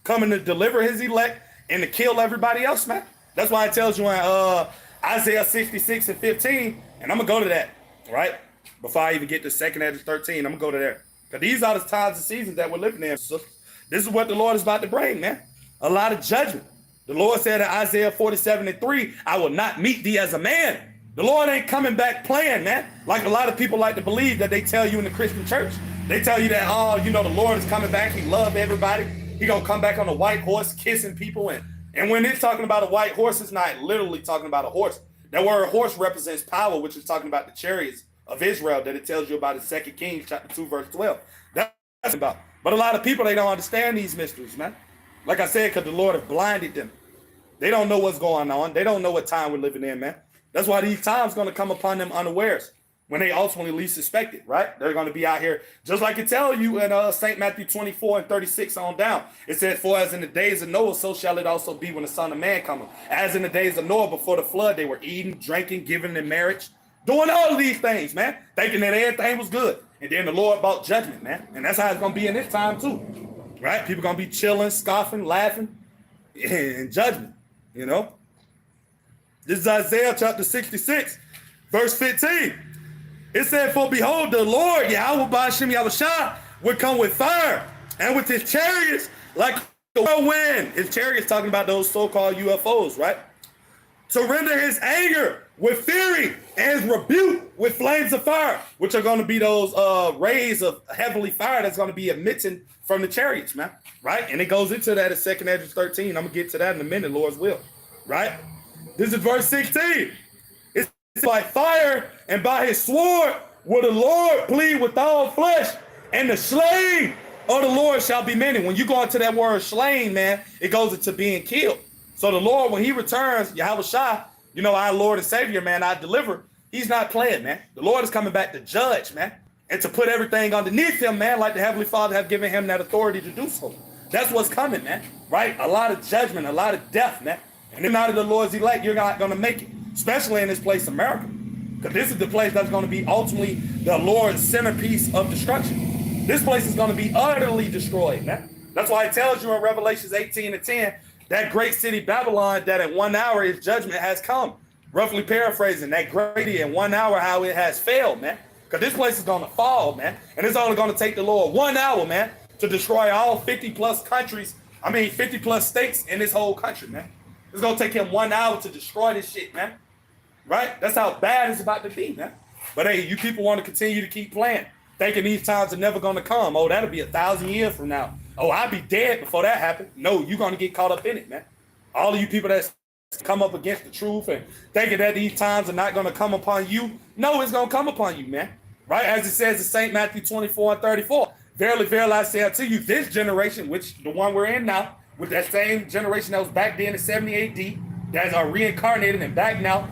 Speaker 1: Coming to deliver his elect and to kill everybody else, man. That's why it tells you in Isaiah 66 and 15, and I'm going to go to that, right? Before I even get to 2nd Ezra 13, I'm going to go to there. Because these are the times and seasons that we're living in. So this is what the Lord is about to bring, man. A lot of judgment. The Lord said in Isaiah 47 and 3, I will not meet thee as a man. The Lord ain't coming back playing, man. Like a lot of people like to believe that they tell you in the Christian church. They tell you that, oh, you know, the Lord is coming back. He loves everybody. He going to come back on a white horse, kissing people. And when it's talking about a white horse, it's not literally talking about a horse. That word horse represents power, which is talking about the chariots of Israel that it tells you about in 2 Kings chapter 2, verse 12. That's about. But a lot of people, they don't understand these mysteries, man. Like I said, because the Lord has blinded them. They don't know what's going on. They don't know what time we're living in, man. That's why these times going to come upon them unawares when they ultimately least suspect it, right? They're going to be out here, just like it tells you in St. Matthew 24 and 36 on down. It says, for as in the days of Noah, so shall it also be when the Son of Man cometh. As in the days of Noah before the flood, they were eating, drinking, giving in marriage, doing all of these things, man, thinking that everything was good. And then the Lord brought judgment, man. And that's how it's going to be in this time too, right? People going to be chilling, scoffing, laughing, and judgment, you know? This is Isaiah chapter 66, verse 15. It said, for behold, the Lord, Yahweh Ba'ashem Yahushua, would come with fire, and with his chariots like a whirlwind. His chariots talking about those so-called UFOs, right? To render his anger with fury and his rebuke with flames of fire, which are going to be those rays of heavenly fire that's going to be emitting from the chariots, man, right? And it goes into that in 2nd Ezra 13. I'm going to get to that in a minute, Lord's will, right? This is verse 16. It's by fire and by his sword will the Lord plead with all flesh, and the slain of the Lord shall be many. When you go into that word slain, man, it goes into being killed. So the Lord, when he returns, Yahushua, you know, our Lord and Savior, man, our deliverer, he's not playing, man. The Lord is coming back to judge, man, and to put everything underneath him, man, like the Heavenly Father have given him that authority to do so. That's what's coming, man, right? A lot of judgment, a lot of death, man. And if not of the Lord's elect, you're not going to make it, especially in this place, America. Because this is the place that's going to be ultimately the Lord's centerpiece of destruction. This place is going to be utterly destroyed, man. That's why it tells you in Revelations 18:10, that great city Babylon, that in 1 hour its judgment has come. Roughly paraphrasing, that great in 1 hour how it has failed, man. Because this place is going to fall, man. And it's only going to take the Lord 1 hour, man, to destroy all 50 plus countries. 50 plus states in this whole country, man. It's going to take him 1 hour to destroy this shit, man. Right? That's how bad it's about to be, man. But hey, you people want to continue to keep playing, thinking these times are never going to come. Oh, that'll be 1,000 years from now. Oh, I'll be dead before that happens. No, you're going to get caught up in it, man. All of you people that come up against the truth and thinking that these times are not going to come upon you. No, it's going to come upon you, man. Right? As it says in St. Matthew 24:34, verily, verily, I say unto you, this generation, which the one we're in now, with that same generation that was back then in 70 AD, that are reincarnated and back now.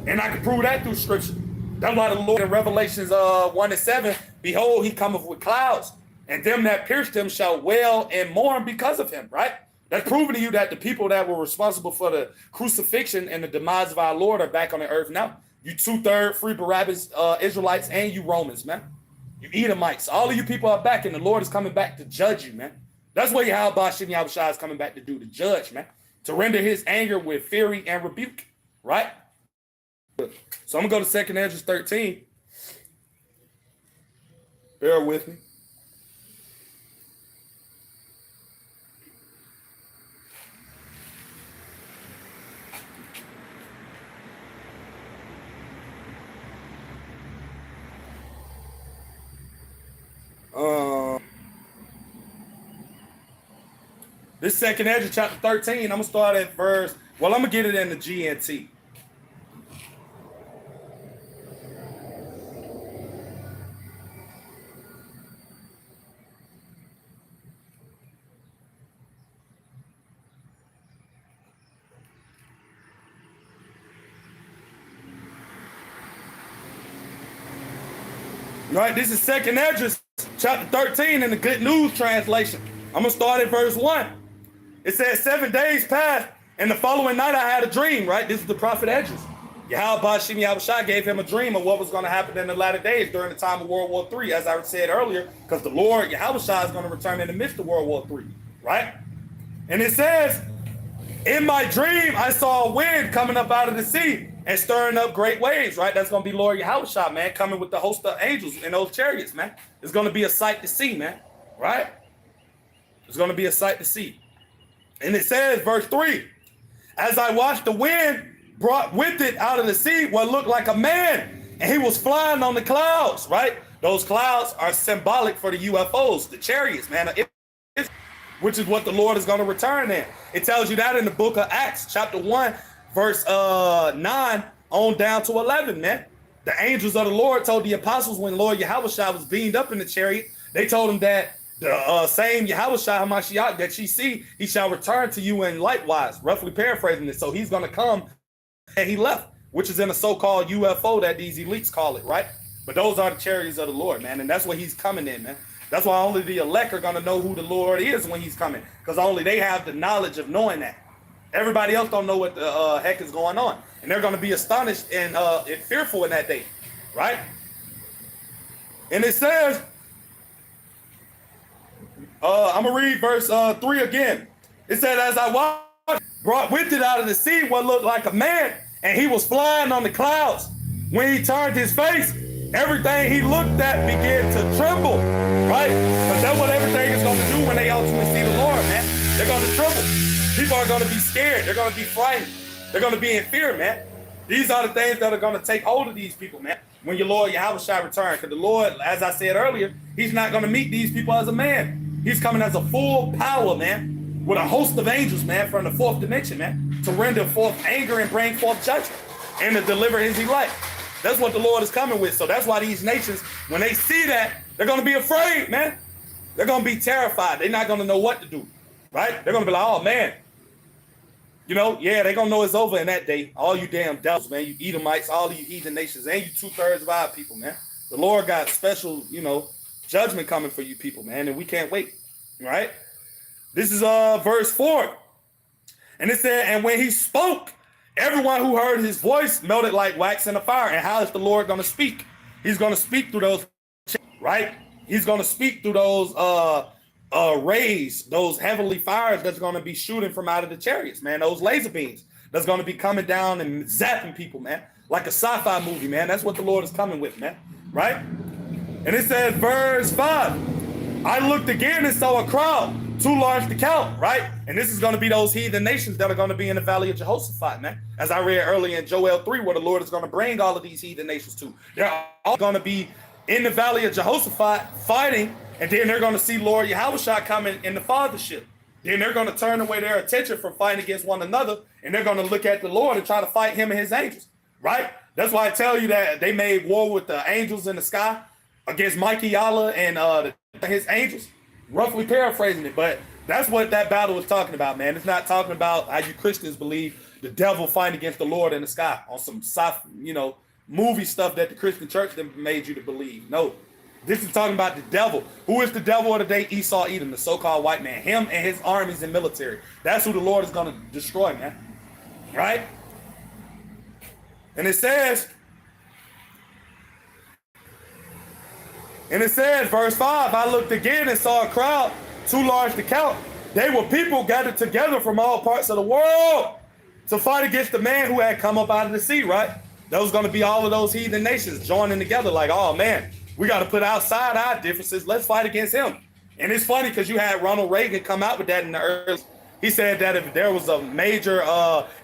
Speaker 1: And I can prove that through scripture. That's why the Lord in Revelations 1:7, behold, he cometh with clouds, and them that pierced him shall wail and mourn because of him, right? That's proving to you that the people that were responsible for the crucifixion and the demise of our Lord are back on the earth now. You 2/3 free Barabbas Israelites and you Romans, man. You Edomites. All of you people are back, and the Lord is coming back to judge you, man. That's what Yahweh Yahushua is coming back to do, to judge, man. To render his anger with fury and rebuke, right? So I'm going to go to 2nd Ezra 13. Bear with me. This 2nd Ezra chapter 13, I'm going to start at verse, well, I'm going to get it in the GNT. All right, this is 2nd Ezra chapter 13 in the Good News translation. I'm going to start at verse 1. It says, 7 days passed, and the following night I had a dream, right? This is the prophet Esdras. Yahweh Yahushua gave him a dream of what was going to happen in the latter days during the time of World War III, as I said earlier, because the Lord Yahushua is going to return in the midst of World War III, right? And it says, in my dream, I saw a wind coming up out of the sea and stirring up great waves, right? That's going to be Lord Yahushua, man, coming with the host of angels in those chariots, man. It's going to be a sight to see, man, right? It's going to be a sight to see. And it says, verse 3, as I watched, the wind brought with it out of the sea what looked like a man, and he was flying on the clouds, right? Those clouds are symbolic for the UFOs, the chariots, man, which is what the Lord is going to return in. It tells you that in the book of Acts, chapter 1, verse 9 on down to 11, man. The angels of the Lord told the apostles when Lord Yahushua was beamed up in the chariot, they told him that the same Yahushua HaMashiach that ye see, he shall return to you in likewise, roughly paraphrasing it. So he's going to come, and he left, which is in a so-called UFO that these elites call it, right? But those are the chariots of the Lord, man, and that's what he's coming in, man. That's why only the elect are going to know who the Lord is when he's coming, because only they have the knowledge of knowing that. Everybody else don't know what the heck is going on, and they're going to be astonished and fearful in that day, right? And it says, I'm going to read verse 3 again. It said, as I watched, brought with it out of the sea what looked like a man, and he was flying on the clouds. When he turned his face, everything he looked at began to tremble, right? Because that's what everything is going to do when they ultimately see the Lord, man. They're going to tremble. People are going to be scared. They're going to be frightened. They're going to be in fear, man. These are the things that are going to take hold of these people, man, when your Lord Yahushua returns. Because the Lord, as I said earlier, he's not going to meet these people as a man. He's coming as a full power, man, with a host of angels, man, from the fourth dimension, man, to render forth anger and bring forth judgment and to deliver his elect. That's what the Lord is coming with. So that's why these nations, when they see that, they're going to be afraid, man. They're going to be terrified. They're not going to know what to do, right? They're going to be like, oh, man. You know, yeah, they're going to know it's over in that day. All you damn devils, man, you Edomites, all of you heathen nations, and you 2/3 of our people, man. The Lord got special, judgment coming for you people, man, and we can't wait, right? This is verse 4. And it said, and when he spoke, Everyone who heard his voice melted like wax in a fire. And how is the Lord going to speak? He's going to speak through those, right? He's going to speak through those rays, those heavenly fires that's going to be shooting from out of the chariots, man. Those laser beams that's going to be coming down and zapping people, man. Like a sci-fi movie, man. That's what the Lord is coming with, man. Right? And it says, verse 5, I looked again and saw a crowd too large to count, right? And this is going to be those heathen nations that are going to be in the valley of Jehoshaphat, man. As I read earlier in Joel 3, where the Lord is going to bring all of these heathen nations to. They're all going to be in the valley of Jehoshaphat fighting, and then they're going to see Lord Yahushua coming in the fathership. Then they're going to turn away their attention from fighting against one another, and they're going to look at the Lord and try to fight him and his angels, right? That's why I tell you that they made war with the angels in the sky against Mikey Allah and his angels. Roughly paraphrasing it, but that's what that battle was talking about, man. It's not talking about how you Christians believe the devil fighting against the Lord in the sky on some soft, movie stuff that the Christian church made you to believe. No, this is talking about the devil. Who is the devil of the day? Esau Edom, the so-called white man. Him and his armies and military. That's who the Lord is going to destroy, man. Right? And it says, verse 5, I looked again and saw a crowd too large to count. They were people gathered together from all parts of the world to fight against the man who had come up out of the sea, right? That was going to be all of those heathen nations joining together like, oh, man, we got to put outside our differences. Let's fight against him. And it's funny because you had Ronald Reagan come out with that in the early. He said that if there was a major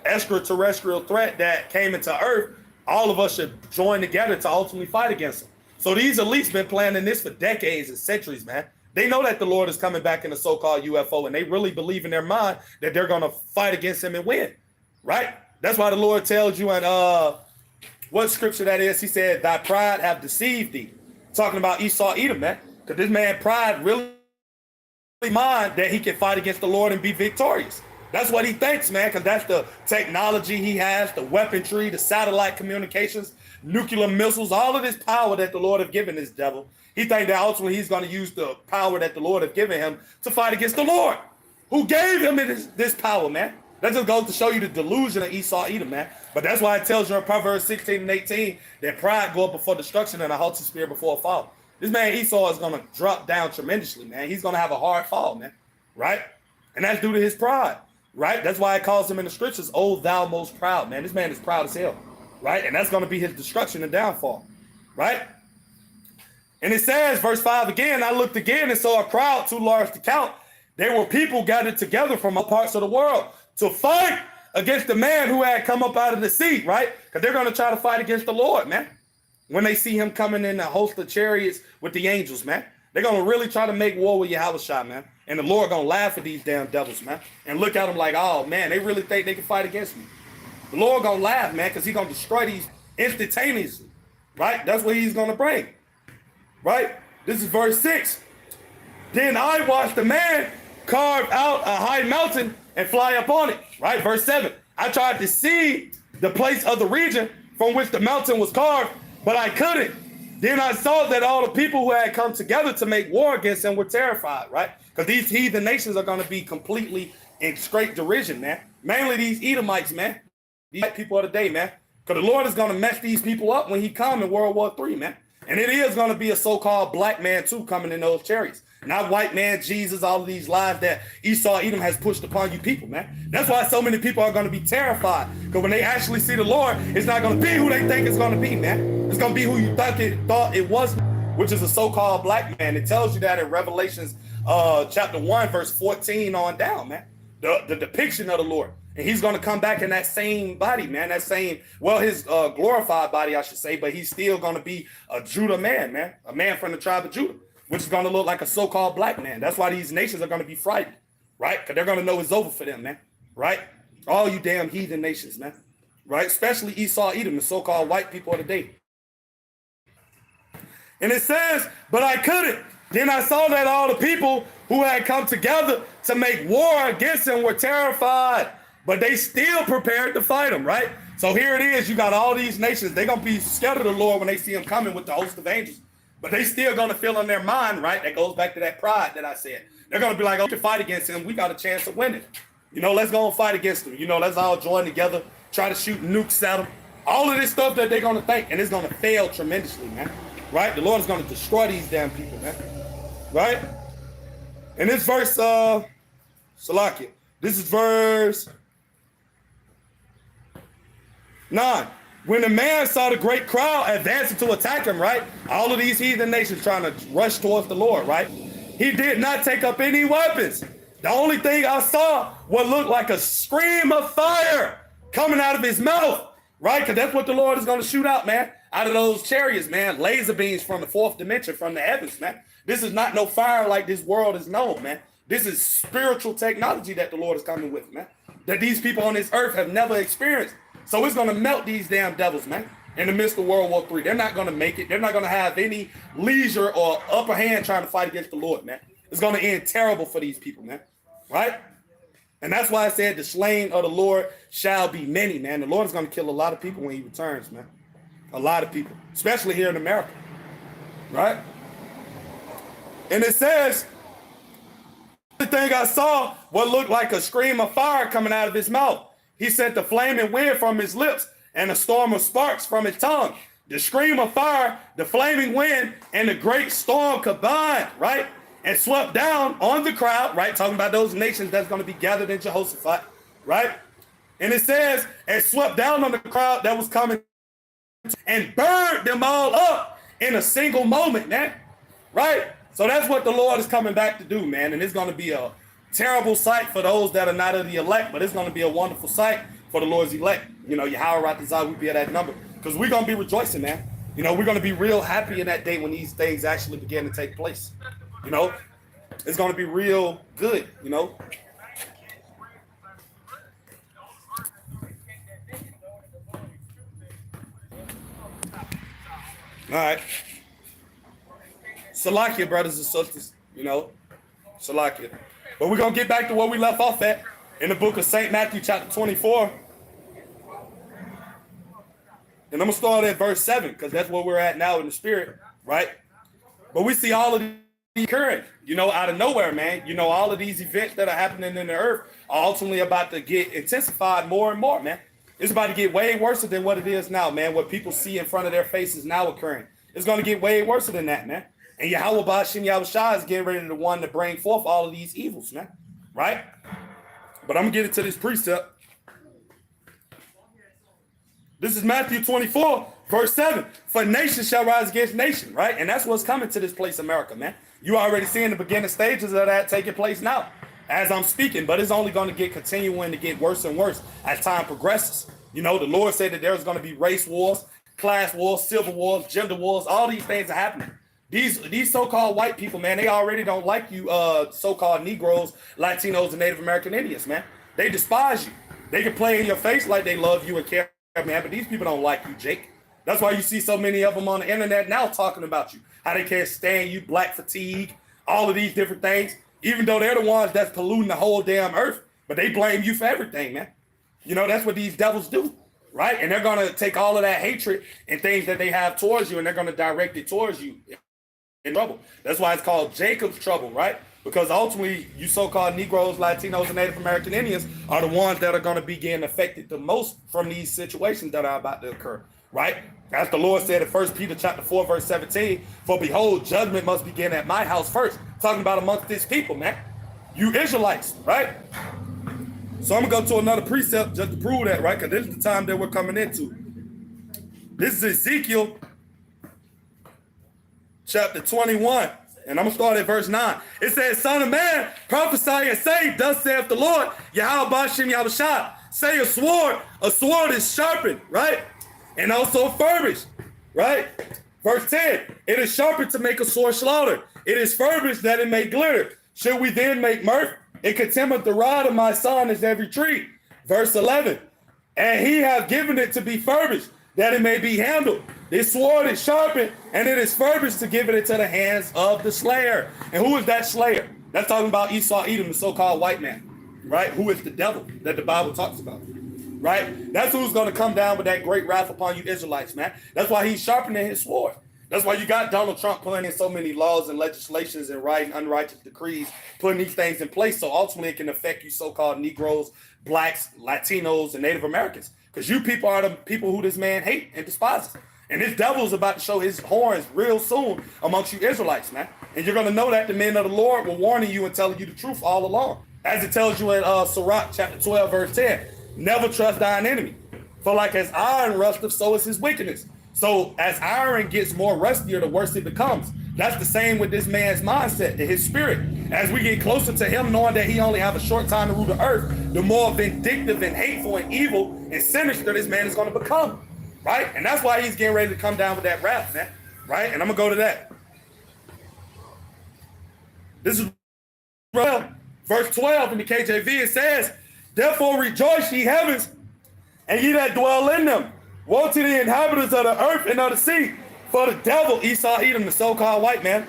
Speaker 1: extraterrestrial threat that came into Earth, all of us should join together to ultimately fight against him. So these elites been planning this for decades and centuries, man. They know that the Lord is coming back in a so-called UFO, and they really believe in their mind that they're going to fight against him and win, right? That's why the Lord tells you in what scripture that is. He said, thy pride have deceived thee. Talking about Esau Edom, man. Because this man pride really mind that he can fight against the Lord and be victorious. That's what he thinks, man, because that's the technology he has, the weaponry, the satellite communications, nuclear missiles, all of this power that the Lord have given this devil. He thinks that ultimately he's going to use the power that the Lord have given him to fight against the Lord, who gave him this power, man. That just goes to show you the delusion of Esau Edom, man. But that's why it tells you in Proverbs 16 and 18 that pride go up before destruction and a haughty spirit before a fall. This man Esau is going to drop down tremendously, man. He's going to have a hard fall, man, right? And that's due to his pride, right? That's why it calls him in the scriptures, "O thou most proud," man. This man is proud as hell, right? And that's going to be his destruction and downfall, right? And it says, verse 5 again, I looked again and saw a crowd too large to count. There were people gathered together from all parts of the world to fight against the man who had come up out of the sea, right? Because they're going to try to fight against the Lord, man. When they see him coming in a host of chariots with the angels, man. They're going to really try to make war with Yahushua, man. And the Lord going to laugh at these damn devils, man. And look at them like, oh, man, they really think they can fight against me. The Lord going to laugh, man, because he's going to destroy these instantaneously, right? That's what he's going to bring, right? This is verse 6. Then I watched the man carve out a high mountain and fly up on it, right? Verse 7. I tried to see the place of the region from which the mountain was carved, but I couldn't. Then I saw that all the people who had come together to make war against him were terrified, right? Because these heathen nations are going to be completely in straight derision, man. Mainly these Edomites, man. These people of the day, man. Because the Lord is going to mess these people up when he comes in World War III, man. And it is going to be a so-called black man, too, coming in those chariots. Not white man, Jesus, all of these lies that Esau Edom has pushed upon you people, man. That's why so many people are going to be terrified. Because when they actually see the Lord, it's not going to be who they think it's going to be, man. It's going to be who you thought it was, which is a so-called black man. It tells you that in Revelations chapter 1, verse 14 on down, man. The depiction of the Lord. And he's going to come back in that same body, man. That same, well, his glorified body, I should say. But he's still going to be a Judah man, man. A man from the tribe of Judah, which is going to look like a so-called black man. That's why these nations are going to be frightened, right? Because they're going to know it's over for them, man, right? All you damn heathen nations, man, right? Especially Esau Edom, the so-called white people of the day. And it says, but I couldn't. Then I saw that all the people who had come together to make war against him were terrified, but they still prepared to fight him, right? So here it is. You got all these nations. They're going to be scared of the Lord when they see him coming with the host of angels. But they still going to feel in their mind, right? That goes back to that pride that I said. They're going to be like, oh, we can fight against him. We got a chance of winning. Let's go and fight against him. Let's all join together try to shoot nukes at them. All of this stuff that they're going to think, and it's going to fail tremendously, man. Right? The Lord is going to destroy these damn people, man. Right? And this verse, Salakia, this is verse 9. When the man saw the great crowd advancing to attack him, right? All of these heathen nations trying to rush towards the Lord, right? He did not take up any weapons. The only thing I saw what looked like a scream of fire coming out of his mouth, right? Because that's what the Lord is going to shoot out, man. Out of those chariots, man. Laser beams from the fourth dimension, from the heavens, man. This is not no fire like this world is known, man. This is spiritual technology that the Lord is coming with, man. That these people on this earth have never experienced. So it's going to melt these damn devils, man, in the midst of World War III. They're not going to make it. They're not going to have any leisure or upper hand trying to fight against the Lord, man. It's going to end terrible for these people, man, right? And that's why I said the slain of the Lord shall be many, man. The Lord is going to kill a lot of people when he returns, man. A lot of people, especially here in America, right? And it says, the thing I saw, what looked like a scream of fire coming out of his mouth. He sent the flaming wind from his lips and a storm of sparks from his tongue. The scream of fire, the flaming wind, and the great storm combined, right? And swept down on the crowd, right? Talking about those nations that's going to be gathered in Jehoshaphat, right? And it says, and swept down on the crowd that was coming and burned them all up in a single moment, man, right? So that's what the Lord is coming back to do, man. And it's going to be a terrible sight for those that are not of the elect, but it's going to be a wonderful sight for the Lord's elect. You know, Yahweh Ratazah will be at that number because we're going to be rejoicing, man. You know, we're going to be real happy in that day when these things actually begin to take place. You know, it's going to be real good, you know. All right. Salakia, brothers and sisters, you know, Salakia. But we're going to get back to where we left off at in the book of St. Matthew chapter 24. And I'm going to start at verse 7 because that's where we're at now in the spirit, right? But we see all of these occurring, you know, out of nowhere, man. You know, all of these events that are happening in the earth are ultimately about to get intensified more and more, man. It's about to get way worse than what it is now, man. What people see in front of their faces now occurring. It's going to get way worse than that, man. And Yahweh Ba'ashem Yahushua is getting ready to the one to bring forth all of these evils, man. Right? But I'm going to get into this precept. This is Matthew 24, verse 7. For nation shall rise against nation, right? And that's what's coming to this place, America, man. You already seeing the beginning stages of that taking place now as I'm speaking, but it's only going to get continuing to get worse and worse as time progresses. You know, the Lord said that there's going to be race wars, class wars, civil wars, gender wars. All these things are happening. These so-called white people, man, they already don't like you so-called Negroes, Latinos, and Native American Indians, man. They despise you. They can play in your face like they love you and care, man, but these people don't like you, Jake. That's why you see so many of them on the internet now talking about you, how they can't stand you, black fatigue, all of these different things, even though they're the ones that's polluting the whole damn earth, but they blame you for everything, man. You know, that's what these devils do, right? And they're going to take all of that hatred and things that they have towards you, and they're going to direct it towards you. In trouble. That's why it's called Jacob's trouble, right? Because ultimately, you so-called Negroes, Latinos, and Native American Indians are the ones that are going to be getting affected the most from these situations that are about to occur, right? As the Lord said in 1 Peter chapter 4, verse 17, for behold, judgment must begin at my house first. Talking about amongst this people, man. You Israelites, right? So I'm going to go to another precept just to prove that, right? Because this is the time that we're coming into. This is Ezekiel chapter 21, and I'm going to start at verse 9. It says, Son of man, prophesy and say, thus saith the Lord, Yahweh Ba'ashem Yahushua, say a sword is sharpened, right? And also furbished, right? Verse 10, it is sharpened to make a sore slaughter. It is furbished that it may glitter. Should we then make mirth? It contemneth the rod of my son as every tree. Verse 11, and he hath given it to be furbished, that it may be handled. This sword is sharpened, and it is furbished to give it into the hands of the slayer. And who is that slayer? That's talking about Esau, Edom, the so-called white man, right? Who is the devil that the Bible talks about, right? That's who's going to come down with that great wrath upon you Israelites, man. That's why he's sharpening his sword. That's why you got Donald Trump putting in so many laws and legislations and writing unrighteous decrees, putting these things in place so ultimately it can affect you so-called Negroes, blacks, Latinos, and Native Americans. because you people are the people who this man hate and despises. And this devil is about to show his horns real soon amongst you Israelites, man. And you're going to know that the men of the Lord were warning you and telling you the truth all along. As it tells you in Sirach chapter 12, verse 10, never trust thine enemy. For like as iron rusteth, so is his wickedness. So as iron gets more rustier, the worse it becomes. That's the same with this man's mindset and his spirit. As we get closer to him, knowing that he only have a short time to rule the earth, the more vindictive and hateful and evil and sinister this man is going to become, right? And that's why he's getting ready to come down with that wrath, man, right? And I'm going to go to that. This is verse 12 in the KJV. It says, therefore rejoice, ye heavens, and ye that dwell in them. Woe to the inhabitants of the earth and of the sea, for the devil, Esau, Edom, the so-called white man,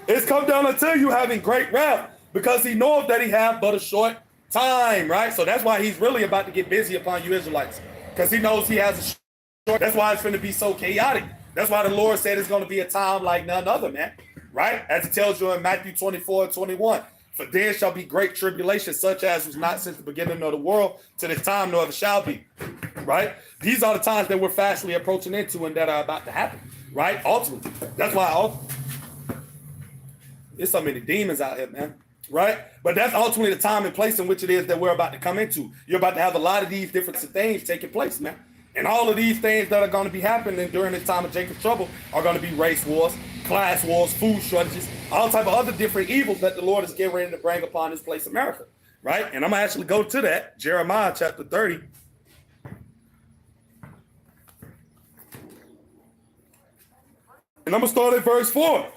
Speaker 1: is come down unto you having great wrath, because he knoweth that he hath but a short time, right? So that's why he's really about to get busy upon you Israelites, because he knows he has a short. That's why it's going to be so chaotic. That's why the Lord said it's going to be a time like none other, man, right? As it tells you in Matthew 24:21, for there shall be great tribulation, such as was not since the beginning of the world to this time, nor ever shall be, right? These are the times that we're fastly approaching into and that are about to happen, right? Ultimately. That's why there's so many demons out here, man, right? But that's ultimately the time and place in which it is that we're about to come into. You're about to have a lot of these different things taking place, man. And all of these things that are going to be happening during this time of Jacob's trouble are going to be race wars, class wars, food shortages, all type of other different evils that the Lord is getting ready to bring upon this place, America, right? And I'm going to actually go to that, Jeremiah chapter 30. And I'm going to start at verse 4.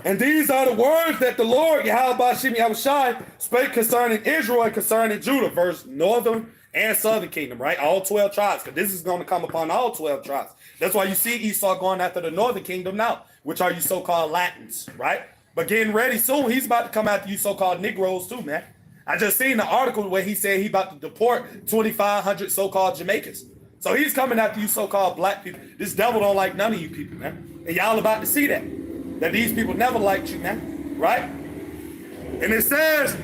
Speaker 1: And these are the words that the Lord, Yahweh Shem Yahushai, spake concerning Israel and concerning Judah, verse northern and southern kingdom, right? All 12 tribes, because this is going to come upon all 12 tribes. That's why you see Esau going after the northern kingdom now, which are you so-called Latins, right? But getting ready soon, he's about to come after you so-called Negroes too, man. I just seen the article where he said he about to deport 2,500 so-called Jamaicans. So he's coming after you so-called black people. This devil don't like none of you people, man. And y'all about to see that these people never liked you, man, right? And it says,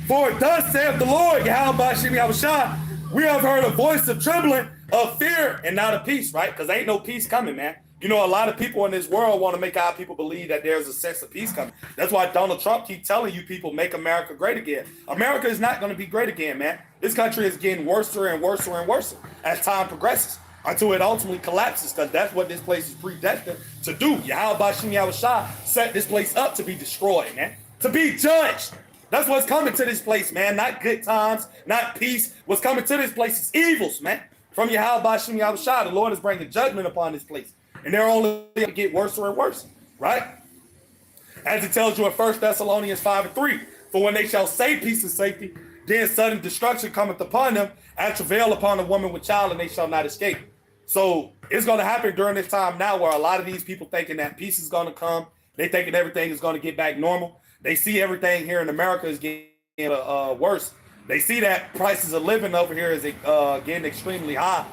Speaker 1: for thus saith the Lord, Yahweh Shem Yahushua, we have heard a voice of trembling, of fear, and not of peace, right? Because ain't no peace coming, man. You know, a lot of people in this world want to make our people believe that there's a sense of peace coming. That's why Donald Trump keep telling you people, make America great again. America is not going to be great again, man. This country is getting worse and worse and worse as time progresses, until it ultimately collapses, because that's what this place is predestined to do. Yahweh Shem Yahushua set this place up to be destroyed, man, to be judged. That's what's coming to this place, man. Not good times, not peace. What's coming to this place is evils, man. From Yahweh Shem Yahushua, the Lord is bringing judgment upon this place. And they're only going to get worse and worse, right? As it tells you in 1 Thessalonians 5:3, for when they shall say peace and safety, then sudden destruction cometh upon them, and travail upon a woman with child, and they shall not escape. So it's going to happen during this time now where a lot of these people thinking that peace is going to come. They thinking everything is going to get back normal. They see everything here in America is getting worse. They see that prices of living over here is getting extremely high.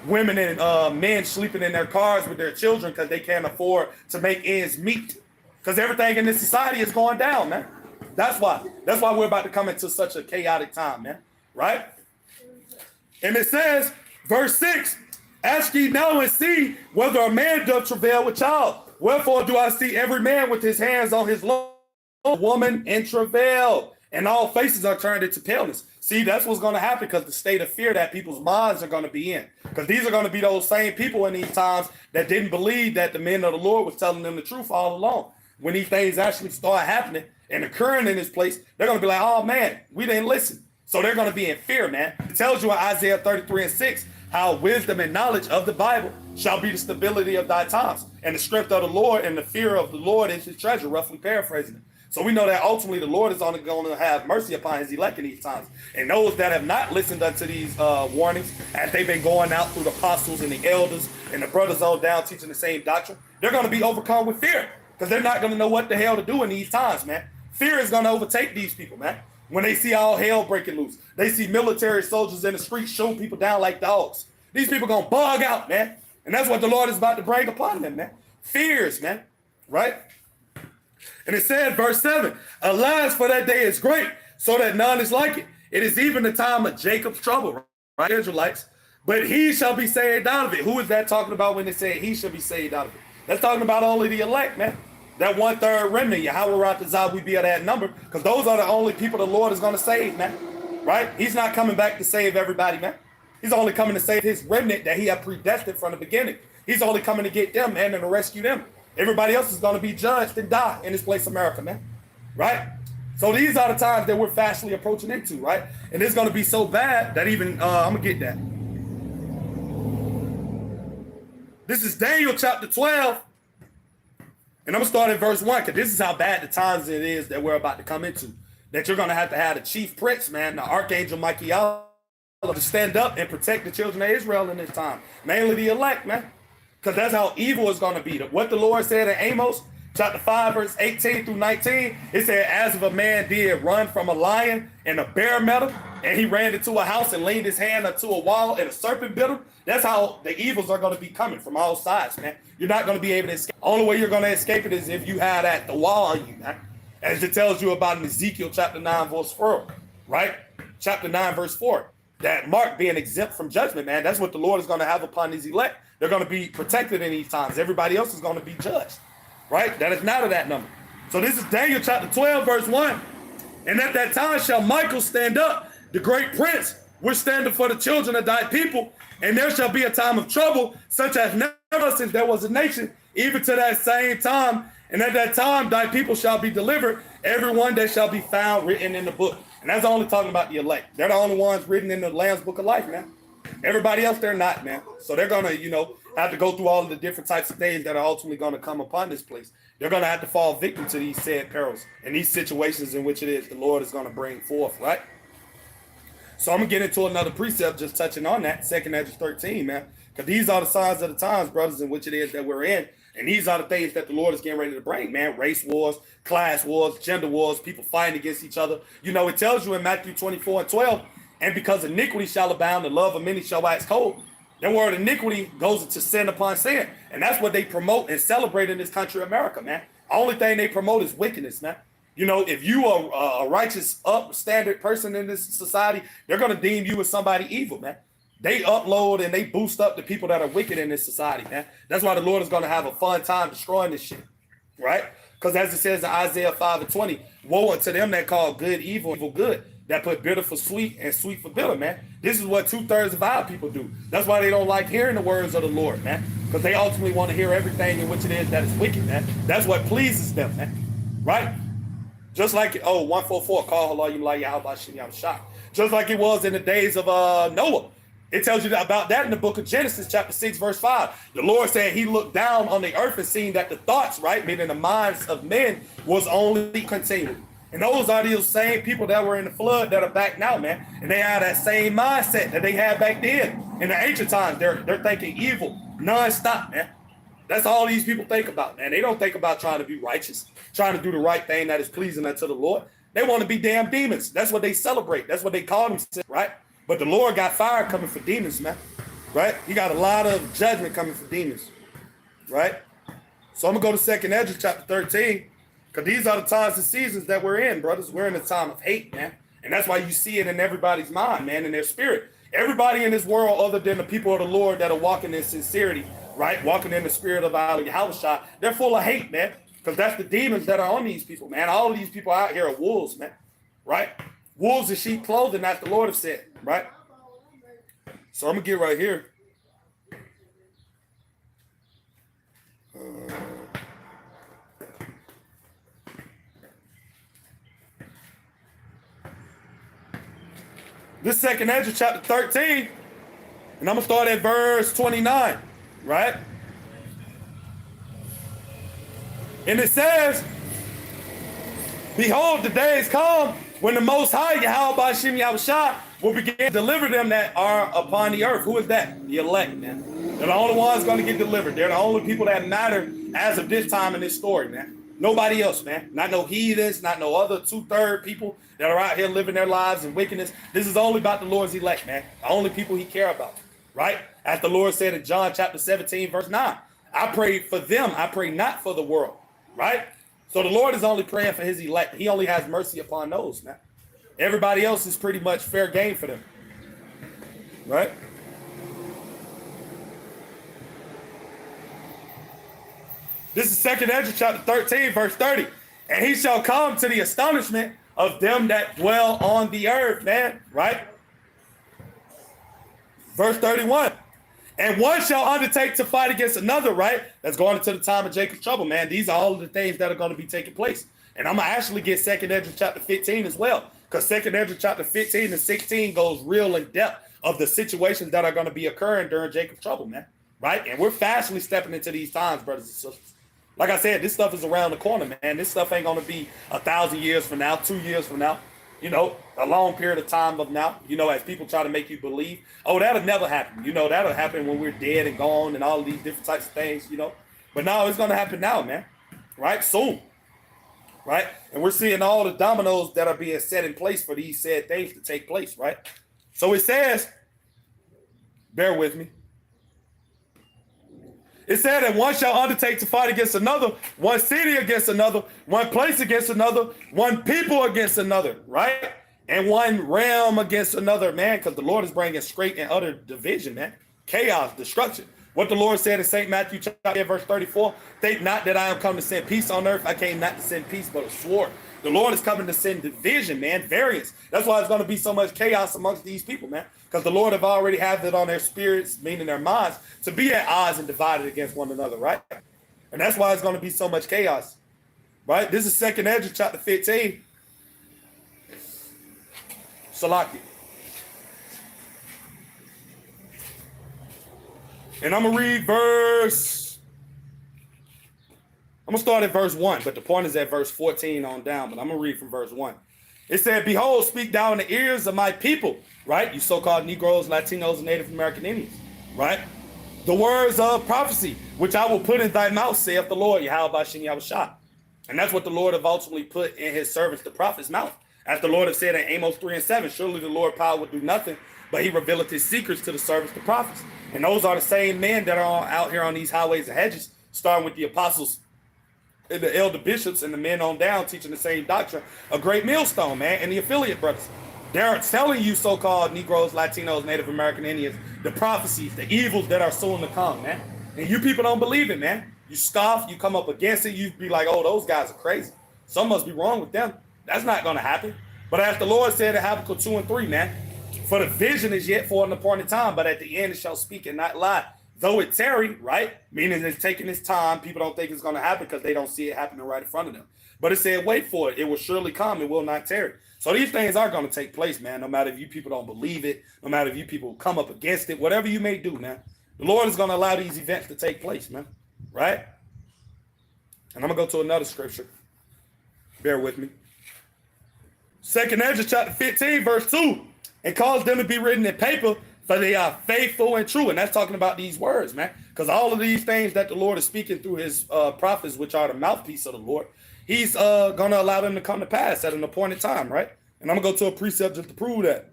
Speaker 1: Women and men sleeping in their cars with their children because they can't afford to make ends meet. Because everything in this society is going down, man. That's why. That's why we're about to come into such a chaotic time, man. Right? And it says, verse 6, ask ye now and see whether a man doth travail with child. Wherefore do I see every man with his hands on his load, woman in travail, and all faces are turned into paleness. See, that's what's going to happen, because the state of fear that people's minds are going to be in. Because these are going to be those same people in these times that didn't believe that the men of the Lord was telling them the truth all along. When these things actually start happening and occurring in this place, they're going to be like, oh man, we didn't listen. So they're going to be in fear, man. It tells you in Isaiah 33:6, how wisdom and knowledge of the Bible shall be the stability of thy times, and the strength of the Lord and the fear of the Lord is his treasure, roughly paraphrasing it. So we know that ultimately the Lord is only going to have mercy upon his elect in these times. And those that have not listened unto these warnings, as they've been going out through the apostles and the elders and the brothers all down teaching the same doctrine, they're going to be overcome with fear, because they're not going to know what the hell to do in these times, man. Fear is going to overtake these people, man. When they see all hell breaking loose, they see military soldiers in the streets shooting people down like dogs. These people going to bug out, man. And that's what the Lord is about to bring upon them, man. Fears, man. Right? And it said, verse 7, alas, for that day is great, so that none is like it. It is even the time of Jacob's trouble. right? Israelites, but he shall be saved out of it. Who is that talking about when they say he shall be saved out of it? That's talking about only the elect, man. That 1/3 remnant, Yahweh Ratazah, we be at that number, because those are the only people the Lord is going to save, man. Right? He's not coming back to save everybody, man. He's only coming to save his remnant that he had predestined from the beginning. He's only coming to get them, man, and to rescue them. Everybody else is going to be judged and die in this place, America, man. Right? So these are the times that we're fastly approaching into, right? And it's going to be so bad that even, I'm going to get that. This is Daniel chapter 12. And I'm going to start at verse 1, because this is how bad the times it is that we're about to come into. That you're going to have the chief prince, man, the archangel Michael, to stand up and protect the children of Israel in this time. Mainly the elect, man. Because that's how evil is going to be. What the Lord said in Amos, chapter 5, verse 18 through 19, it said, as if a man did run from a lion and a bear met him, and he ran into a house and leaned his hand unto a wall and a serpent bit him. That's how the evils are going to be coming from all sides, man. You're not going to be able to escape. Only way you're going to escape it is if you have the wall on you, man. As it tells you about in Ezekiel chapter 9, verse 4, right? Chapter 9, verse 4. That mark being exempt from judgment, man. That's what the Lord is going to have upon these elect. They're going to be protected in these times. Everybody else is going to be judged, right? That is not of that number. So this is Daniel chapter 12, verse 1. And at that time shall Michael stand up, the great prince, which standeth for the children of thy people. And there shall be a time of trouble, such as never since there was a nation, even to that same time. And at that time thy people shall be delivered, every one that shall be found written in the book. And that's only talking about the elect. They're the only ones written in the Lamb's Book of Life, man. Everybody else, they're not, man. So they're going to, have to go through all of the different types of things that are ultimately going to come upon this place. They're going to have to fall victim to these said perils and these situations in which it is the Lord is going to bring forth, right? So I'm going to get into another precept just touching on that, 2nd Ezra 13, man. Because these are the signs of the times, brothers, in which it is that we're in. And these are the things that the Lord is getting ready to bring, man. Race wars, class wars, gender wars, people fighting against each other. It tells you in Matthew 24 and 12, and because iniquity shall abound, the love of many shall wax cold. That word iniquity goes into sin upon sin. And that's what they promote and celebrate in this country, America, man. The only thing they promote is wickedness, man. If you are a righteous, upstandard person in this society, they're going to deem you as somebody evil, man. They upload and they boost up the people that are wicked in this society, man. That's why the Lord is going to have a fun time destroying this shit, right? Because as it says in Isaiah 5 and 20, woe unto them that call good evil, evil good, that put bitter for sweet and sweet for bitter, man. This is what 2/3 of our people do. That's why they don't like hearing the words of the Lord, man. Because they ultimately want to hear everything in which it is that is wicked, man. That's what pleases them, man. Right? Just like, 144, call Allah, you like Yahweh, I'm shocked. Just like it was in the days of Noah. It tells you about that in the book of Genesis, chapter 6, verse 5. The Lord said he looked down on the earth and seen that the thoughts, right, meaning the minds of men, was only continuing. And those are those same people that were in the flood that are back now, man. And they have that same mindset that they had back then. In the ancient times, they're thinking evil nonstop, man. That's all these people think about, man. They don't think about trying to be righteous, trying to do the right thing that is pleasing unto the Lord. They want to be damn demons. That's what they celebrate. That's what they call themselves, right? But the Lord got fire coming for demons, man, right? He got a lot of judgment coming for demons, right? So I'm going to go to 2nd Ezra chapter 13, because these are the times and seasons that we're in, brothers. We're in a time of hate, man. And that's why you see it in everybody's mind, man, in their spirit. Everybody in this world other than the people of the Lord that are walking in sincerity, right, walking in the spirit of our Yahweh, they're full of hate, man, because that's the demons that are on these people, man. All of these people out here are wolves, man, right? Wolves in sheep clothing, as the Lord have said, right? So I'm going to get right here. This 2nd Ezra chapter 13, and I'm going to start at verse 29, right? And it says, behold, the days come when the Most High, Yahweh Shem Yahushua, will begin to deliver them that are upon the earth. Who is that? The elect, man. They're the only ones going to get delivered. They're the only people that matter as of this time in this story, man. Nobody else, man. Not no heathens, not no other 2/3 people that are out here living their lives in wickedness. This is only about the Lord's elect, man. The only people he care about, right? As the Lord said in John chapter 17, verse 9, I pray for them. I pray not for the world, right? So the Lord is only praying for his elect. He only has mercy upon those, man. Everybody else is pretty much fair game for them. right? This is 2nd Ezra chapter 13, verse 30. And he shall come to the astonishment of them that dwell on the earth, man, right? Verse 31. And one shall undertake to fight against another, right? That's going into the time of Jacob's trouble, man. These are all of the things that are going to be taking place. And I'm going to actually get 2nd Ezra chapter 15 as well, because 2nd Ezra chapter 15 and 16 goes real in depth of the situations that are going to be occurring during Jacob's trouble, man, right? And we're fastly stepping into these times, brothers and sisters. Like I said, this stuff is around the corner, man. This stuff ain't going to be 1,000 years from now, 2 years from now, you know, a long period of time of now, you know, as people try to make you believe, oh, that'll never happen. You know, that'll happen when we're dead and gone and all of these different types of things, you know. But no, it's going to happen now, man, right? Soon, right? And we're seeing all the dominoes that are being set in place for these said things to take place, right? So it says, bear with me. It said that one shall undertake to fight against another, one city against another, one place against another, one people against another, right? And one realm against another, man, because the Lord is bringing straight and utter division, man. Chaos, destruction. What the Lord said in St. Matthew chapter verse 34, think not that I am come to send peace on earth. I came not to send peace, but a sword. The Lord is coming to send division, man, variance. That's why it's going to be so much chaos amongst these people, man, because the Lord have already had it on their spirits, meaning their minds, to be at odds and divided against one another, right? And that's why it's going to be so much chaos, right? This is 2nd Ezra chapter 15. Salaki. And I'm going to read I'm going to start at verse 1, but the point is at verse 14 on down, but I'm going to read from verse 1. It said, behold, speak thou in the ears of my people, right? You so-called Negroes, Latinos, and Native American Indians, right? The words of prophecy, which I will put in thy mouth, saith the Lord, Yahweh Shem Yahushua. And that's what the Lord have ultimately put in his servants, the prophet's mouth. As the Lord have said in Amos 3 and 7, surely the Lord power will do nothing, but he revealeth his secrets to the servants, the prophets. And those are the same men that are out here on these highways and hedges, starting with the apostles and the elder bishops and the men on down teaching the same doctrine, a great millstone, man, and the affiliate brothers. They're telling you so-called Negroes, Latinos, Native American Indians, the prophecies, the evils that are soon to come, man. And you people don't believe it, man. You scoff, you come up against it, you be like, oh, those guys are crazy. Something must be wrong with them. That's not going to happen. But as the Lord said in Habakkuk 2 and 3, man, for the vision is yet for an appointed time, but at the end it shall speak and not lie. Though it tarry, right? Meaning it's taking its time. People don't think it's going to happen because they don't see it happening right in front of them. But it said, wait for it. It will surely come. It will not tarry. So these things are going to take place, man, no matter if you people don't believe it, no matter if you people come up against it, whatever you may do, man. The Lord is going to allow these events to take place, man, right? And I'm going to go to another scripture. Bear with me. 2nd Ezra chapter 15, verse 2. And cause them to be written in paper, for they are faithful and true. And that's talking about these words, man. Because all of these things that the Lord is speaking through his prophets, which are the mouthpiece of the Lord, he's going to allow them to come to pass at an appointed time, right? And I'm going to go to a precept just to prove that.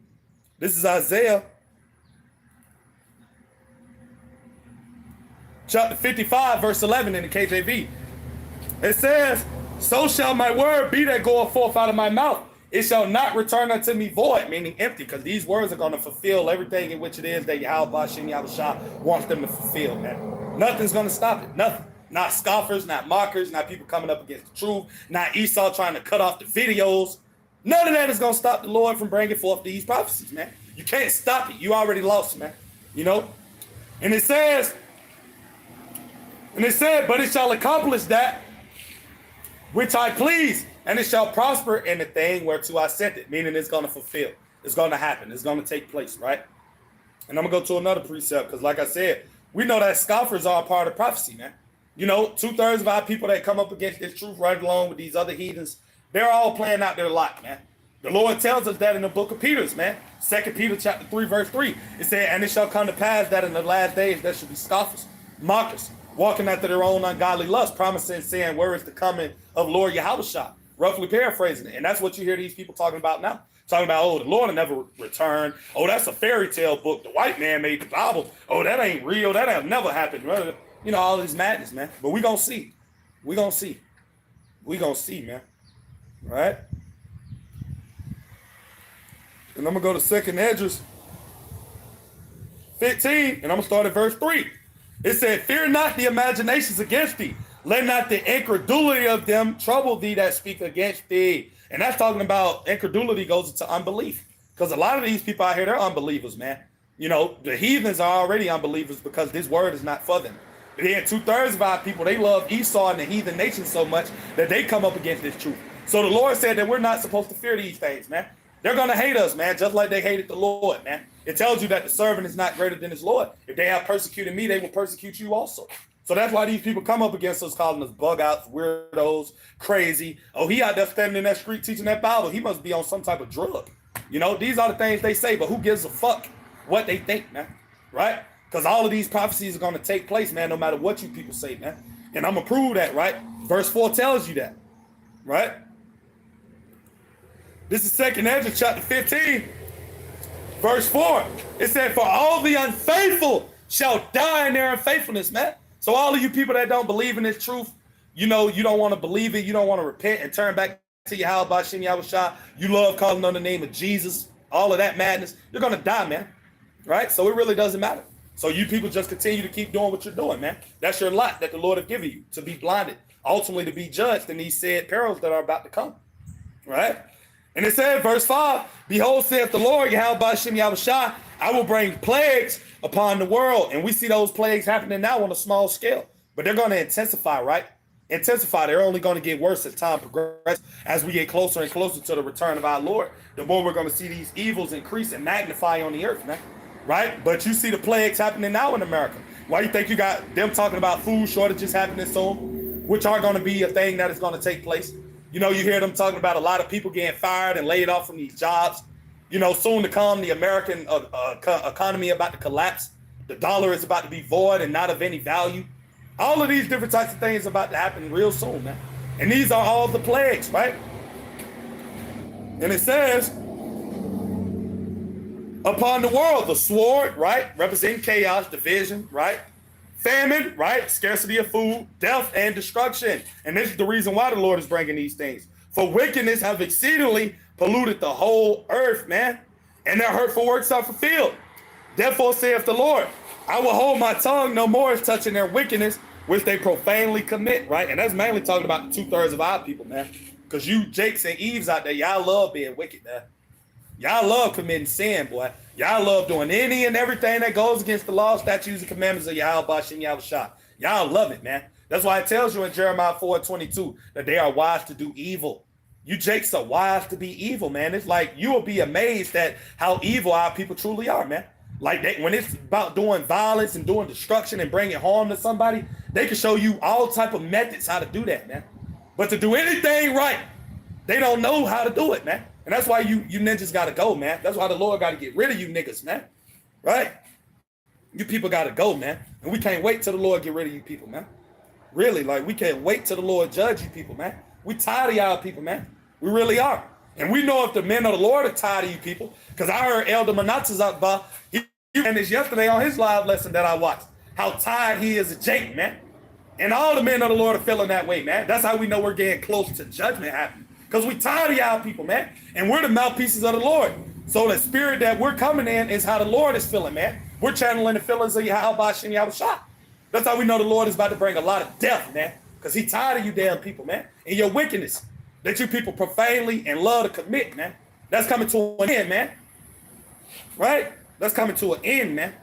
Speaker 1: This is Isaiah chapter 55, verse 11 in the KJV. It says, so shall my word be that goeth forth out of my mouth. It shall not return unto me void, meaning empty, because these words are going to fulfill everything in which it is that Yahweh Shem Yahushua wants them to fulfill, man. Nothing's going to stop it. Nothing. Not scoffers, not mockers, not people coming up against the truth, not Esau trying to cut off the videos. None of that is going to stop the Lord from bringing forth these prophecies, man. You can't stop it. You already lost, man. You know? And it said, but it shall accomplish that which I please, and it shall prosper in the thing whereto I sent it, meaning it's going to fulfill. It's going to happen. It's going to take place, right? And I'm going to go to another precept, because like I said, we know that scoffers are a part of prophecy, man. You know, 2/3 of our people that come up against this truth right along with these other heathens, they're all playing out their lot, man. The Lord tells us that in the book of Peter, man. 2 Peter chapter 3, verse 3. It said, and it shall come to pass that in the last days there shall be scoffers, mockers, walking after their own ungodly lust, promising, saying, where is the coming of Lord Yahushua? Roughly paraphrasing it. And that's what you hear these people talking about now. Talking about, oh, the Lord will never return. Oh, that's a fairy tale book. The white man made the Bible. Oh, that ain't real. That ain't never happened. You know, all this madness, man. But we gonna see. We gonna see. We gonna see, man. All right? And I'm gonna go to 2nd Ezra 15, and I'm going to start at verse 3. It said, fear not the imaginations against thee. Let not the incredulity of them trouble thee that speak against thee. And that's talking about incredulity goes into unbelief. Because a lot of these people out here, they're unbelievers, man. You know, the heathens are already unbelievers because this word is not for them. But then 2/3 of our people, they love Esau and the heathen nation so much that they come up against this truth. So the Lord said that we're not supposed to fear these things, man. They're going to hate us, man, just like they hated the Lord, man. It tells you that the servant is not greater than his Lord. If they have persecuted me, they will persecute you also. So that's why these people come up against us, calling us bug outs, weirdos, crazy. Oh, he out there standing in that street teaching that Bible. He must be on some type of drug. You know, these are the things they say, but who gives a fuck what they think, man? Right? Because all of these prophecies are going to take place, man, no matter what you people say, man. And I'm going to prove that, right? Verse 4 tells you that, right? This is 2nd Ezra chapter 15, verse 4. It said, for all the unfaithful shall die in their unfaithfulness, man. So all of you people that don't believe in this truth, you know, you don't want to believe it. You don't want to repent and turn back to Yahweh Bashim Yahushua. You love calling on the name of Jesus. All of that madness. You're going to die, man. Right? So it really doesn't matter. So you people just continue to keep doing what you're doing, man. That's your lot that the Lord have given you, to be blinded, ultimately to be judged in these said perils that are about to come. Right? And it said, verse 5, behold, saith the Lord, Yahweh Bashim Yahushua, I will bring plagues upon the world. And we see those plagues happening now on a small scale. But they're going to intensify, right? Intensify. They're only going to get worse as time progresses. As we get closer and closer to the return of our Lord, the more we're going to see these evils increase and magnify on the earth, man. Right? But you see the plagues happening now in America. Why do you think you got them talking about food shortages happening soon, which are going to be a thing that is going to take place? You know, you hear them talking about a lot of people getting fired and laid off from these jobs. You know, soon to come, the American economy about to collapse. The dollar is about to be void and not of any value. All of these different types of things about to happen real soon, man. And these are all the plagues, right? And it says, upon the world, the sword, right? Representing chaos, division, right? Famine, right? Scarcity of food, death, and destruction. And this is the reason why the Lord is bringing these things. For wickedness have exceedingly polluted the whole earth, man. And their hurtful works are fulfilled. Therefore saith the Lord, I will hold my tongue no more as touching their wickedness, which they profanely commit, right? And that's mainly talking about the 2/3 of our people, man. Because you Jakes and Eves out there, y'all love being wicked, man. Y'all love committing sin, boy. Y'all love doing any and everything that goes against the law, statutes, and commandments of Yahweh Bashim Yahushua. Y'all love it, man. That's why it tells you in Jeremiah 4:22 that they are wise to do evil. You Jakes are wise to be evil, man. It's like you will be amazed at how evil our people truly are, man. Like when it's about doing violence and doing destruction and bringing harm to somebody, they can show you all type of methods how to do that, man. But to do anything right, they don't know how to do it, man. And that's why you ninjas got to go, man. That's why the Lord got to get rid of you niggas, man. Right? You people got to go, man. And we can't wait till the Lord get rid of you people, man. Really, like we can't wait till the Lord judge you people, man. We tired of y'all people, man. We really are. And we know if the men of the Lord are tired of you people, because I heard Elder Manasseh, he and this yesterday on his live lesson that I watched, how tired he is of Jake, man. And all the men of the Lord are feeling that way, man. That's how we know we're getting close to judgment happening. Because we tired of y'all people, man. And we're the mouthpieces of the Lord. So the spirit that we're coming in is how the Lord is feeling, man. We're channeling the feelings of Yahweh Bashim Yahushua. That's how we know the Lord is about to bring a lot of death, man. Because he tired of you damn people, man. And your wickedness that you people profanely and love to commit, man. That's coming to an end, man. Right? That's coming to an end, man.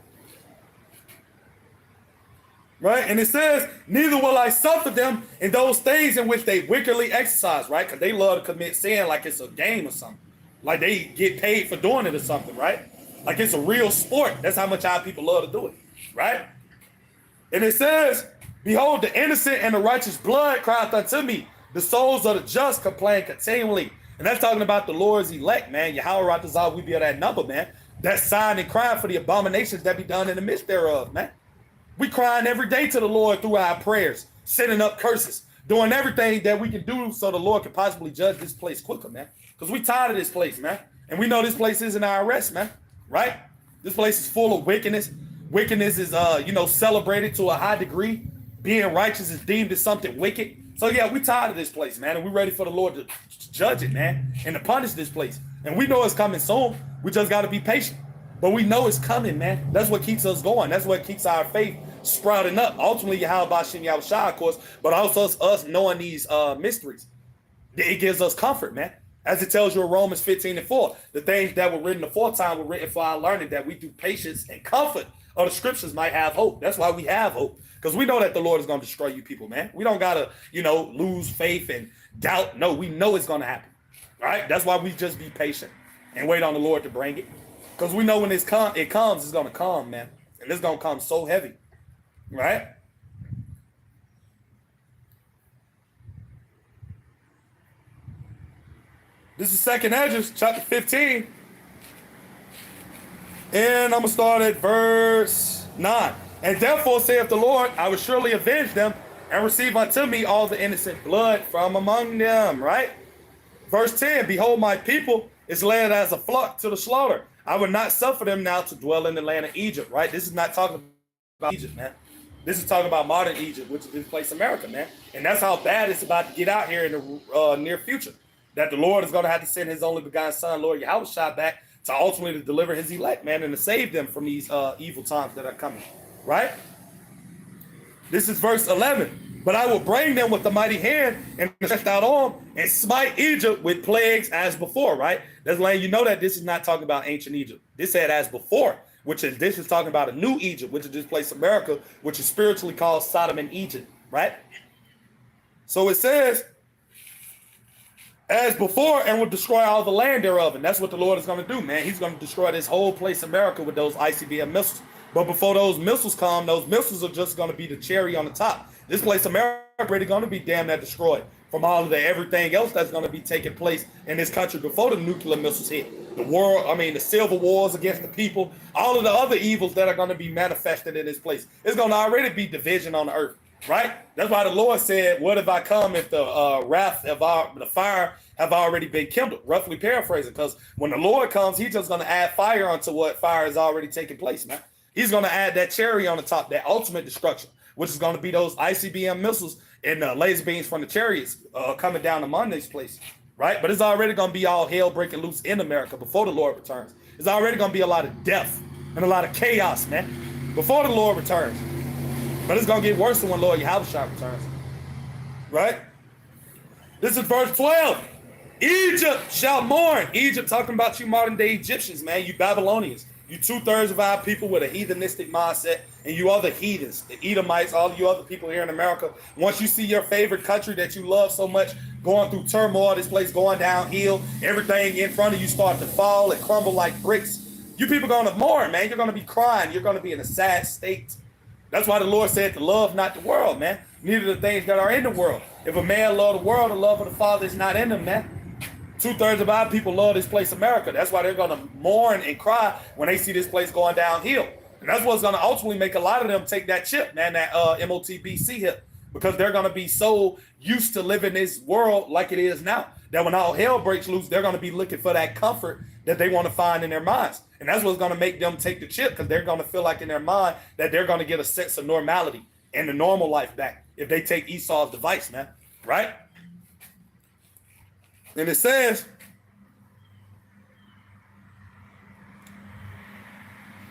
Speaker 1: Right? And it says, neither will I suffer them in those things in which they wickedly exercise, right? Because they love to commit sin like it's a game or something. Like they get paid for doing it or something, right? Like it's a real sport. That's how much our people love to do it, right? And it says, behold, the innocent and the righteous blood crieth unto me. The souls of the just complain continually. And that's talking about the Lord's elect, man. Yahweh Ratazah, we be of that number, man. That's sighing and crying for the abominations that be done in the midst thereof, man. We crying every day to the Lord through our prayers, sending up curses, doing everything that we can do so the Lord can possibly judge this place quicker, man. Because we tired of this place, man. And we know this place isn't our rest, man. Right? This place is full of wickedness. Wickedness is, celebrated to a high degree. Being righteous is deemed as something wicked. So, yeah, we tired of this place, man. And we ready for the Lord to judge it, man. And to punish this place. And we know it's coming soon. We just got to be patient. But we know it's coming, man. That's what keeps us going. That's what keeps our faith sprouting up. Ultimately, Yahweh Shem Yahushua, of course, but also us knowing these mysteries. It gives us comfort, man. As it tells you in Romans 15:4, the things that were written aforetime were written for our learning, that we through patience and comfort of the scriptures might have hope. That's why we have hope, because we know that the Lord is going to destroy you people, man. We don't got to, lose faith and doubt. No, we know it's going to happen, right? That's why we just be patient and wait on the Lord to bring it, because we know when it comes, it's going to come, man. And it's going to come so heavy, right? This is 2nd Ezra, chapter 15. And I'm going to start at verse 9. And therefore saith the Lord, I will surely avenge them and receive unto me all the innocent blood from among them, right? Verse 10, behold, my people is led as a flock to the slaughter. I will not suffer them now to dwell in the land of Egypt, right? This is not talking about Egypt, man. This is talking about modern Egypt, which is this place America, man. And that's how bad it's about to get out here in the near future. That the Lord is going to have to send his only begotten son, Lord Yahushua, back to ultimately deliver his elect, man, and to save them from these evil times that are coming, right? This is verse 11. But I will bring them with a mighty hand and stretched out arm and smite Egypt with plagues as before, right? That's letting you know that this is not talking about ancient Egypt. This said as before, this is talking about a new Egypt, which is this place America, which is spiritually called Sodom and Egypt, right? So it says, as before, and will destroy all the land thereof. And that's what the Lord is going to do, man. He's going to destroy this whole place America with those ICBM missiles. But before those missiles come, those missiles are just going to be the cherry on the top. This place America is already going to be damn near destroyed from all of the everything else that's going to be taking place in this country before the nuclear missiles hit. The civil wars against the people, all of the other evils that are going to be manifested in this place. It's going to already be division on the earth. Right? That's why the Lord said, what if I come if the the fire have already been kindled? Roughly paraphrasing, because when the Lord comes, he's just going to add fire onto what fire is already taking place, man. He's going to add that cherry on the top, that ultimate destruction, which is going to be those ICBM missiles and laser beams from the chariots coming down among this place, right? But it's already going to be all hell breaking loose in America before the Lord returns. It's already going to be a lot of death and a lot of chaos, man, before the Lord returns. But it's going to get worse than when Lord Yahushua returns. Right? This is verse 12. Egypt shall mourn. Egypt talking about you modern day Egyptians, man. You Babylonians. You 2/3 of our people with a heathenistic mindset. And you other heathens, the Edomites, all you other people here in America. Once you see your favorite country that you love so much going through turmoil, this place going downhill, everything in front of you start to fall and crumble like bricks. You people going to mourn, man. You're going to be crying. You're going to be in a sad state. That's why the Lord said to love not the world, man. Neither the things that are in the world. If a man love the world, the love of the Father is not in them, man. 2/3 of our people love this place, America. That's why they're going to mourn and cry when they see this place going downhill. And that's what's going to ultimately make a lot of them take that chip, man, that MOTBC hit. Because they're going to be so used to living this world like it is now, that when all hell breaks loose, they're going to be looking for that comfort that they want to find in their minds. And that's what's going to make them take the chip, because they're going to feel like in their mind that they're going to get a sense of normality and the normal life back if they take Esau's device, man. Right? And it says,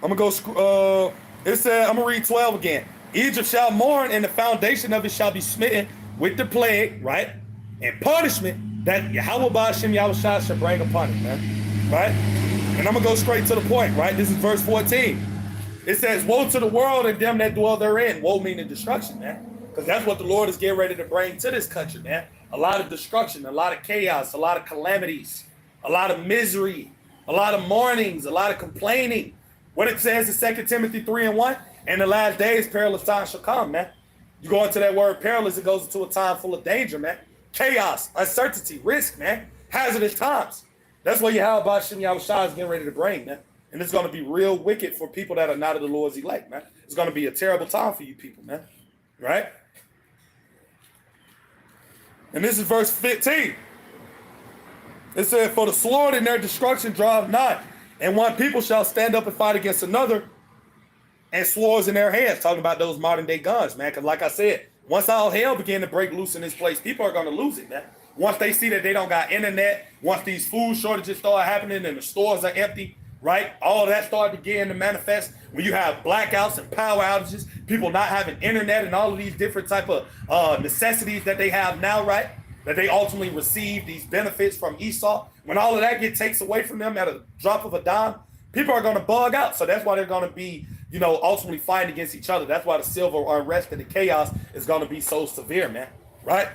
Speaker 1: I'm going to go, it said, I'm going to read 12 again. Egypt shall mourn, and the foundation of it shall be smitten with the plague, right? And punishment that Yahweh Shem Yahushua shall bring upon it, man. Right? And I'm going to go straight to the point, right? This is verse 14. It says, woe to the world and them that dwell therein. Woe meaning destruction, man. Because that's what the Lord is getting ready to bring to this country, man. A lot of destruction, a lot of chaos, a lot of calamities, a lot of misery, a lot of mournings, a lot of complaining. What it says in 2 Timothy 3:1, in the last days, perilous times shall come, man. You go into that word perilous, it goes into a time full of danger, man. Chaos, uncertainty, risk, man. Hazardous times. That's what Yahweh Shem Yahushua is getting ready to bring, man. And it's going to be real wicked for people that are not of the Lord's elect, man. It's going to be a terrible time for you people, man. Right? And this is verse 15. It said, for the sword and their destruction draweth not, and one people shall stand up and fight against another, and swords in their hands. Talking about those modern day guns, man. Because like I said, once all hell began to break loose in this place, people are going to lose it, man. Once they see that they don't got internet, once these food shortages start happening and the stores are empty, right? All of that started to get into manifest when you have blackouts and power outages, people not having internet and all of these different type of necessities that they have now, right? That they ultimately receive these benefits from Esau. When all of that takes away from them at a drop of a dime, people are going to bug out. So that's why they're going to be, ultimately fighting against each other. That's why the civil unrest and the chaos is going to be so severe, man, right?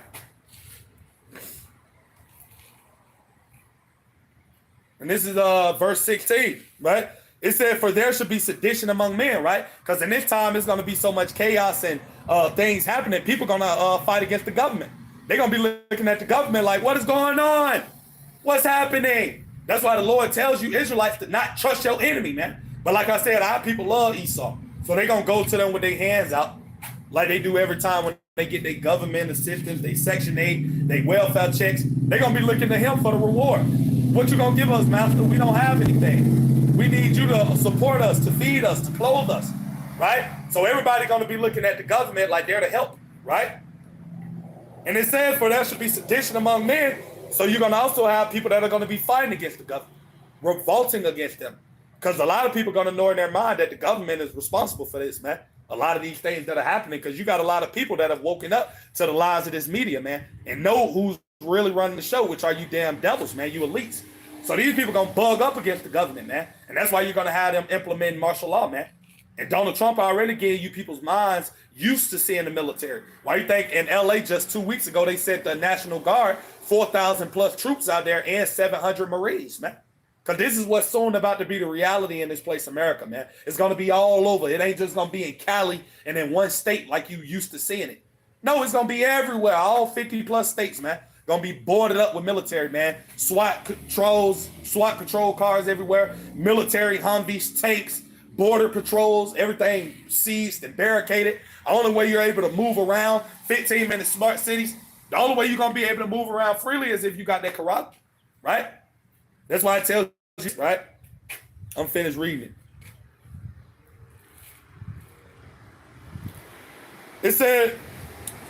Speaker 1: And this is verse 16, right? It said, for there should be sedition among men, right? Because in this time, it's going to be so much chaos and things happening. People are going to fight against the government. They're going to be looking at the government like, what is going on? What's happening? That's why the Lord tells you, Israelites, to not trust your enemy, man. But like I said, our people love Esau. So they're going to go to them with their hands out like they do every time when they get their government assistance, they Section 8, they welfare checks. They're going to be looking to him for the reward. What you going to give us, master? We don't have anything. We need you to support us, to feed us, to clothe us, right? So everybody's going to be looking at the government like they're to help, right? And it says, for there should be sedition among men. So you're going to also have people that are going to be fighting against the government, revolting against them. Because a lot of people are going to know in their mind that the government is responsible for this, man. A lot of these things that are happening, because you got a lot of people that have woken up to the lies of this media, man, and know who's really running the show, which are you damn devils, man, you elites. So these people are going to bug up against the government, man. And that's why you're going to have them implementing martial law, man. And Donald Trump already gave you people's minds used to seeing the military. Why you think in LA just 2 weeks ago, they sent the National Guard, 4,000 plus troops out there and 700 Marines, man. Because this is what's soon about to be the reality in this place, America, man. It's going to be all over. It ain't just going to be in Cali and in one state like you used to seeing it. No, it's going to be everywhere. All 50 plus states, man. Going to be boarded up with military, man. SWAT control cars everywhere. Military Humvees, tanks, border patrols, everything seized and barricaded. The only way you're able to move around, 15-minute smart cities, the only way you're going to be able to move around freely is if you got that corrupt, right? That's why I tell you, right? I'm finished reading it. It said,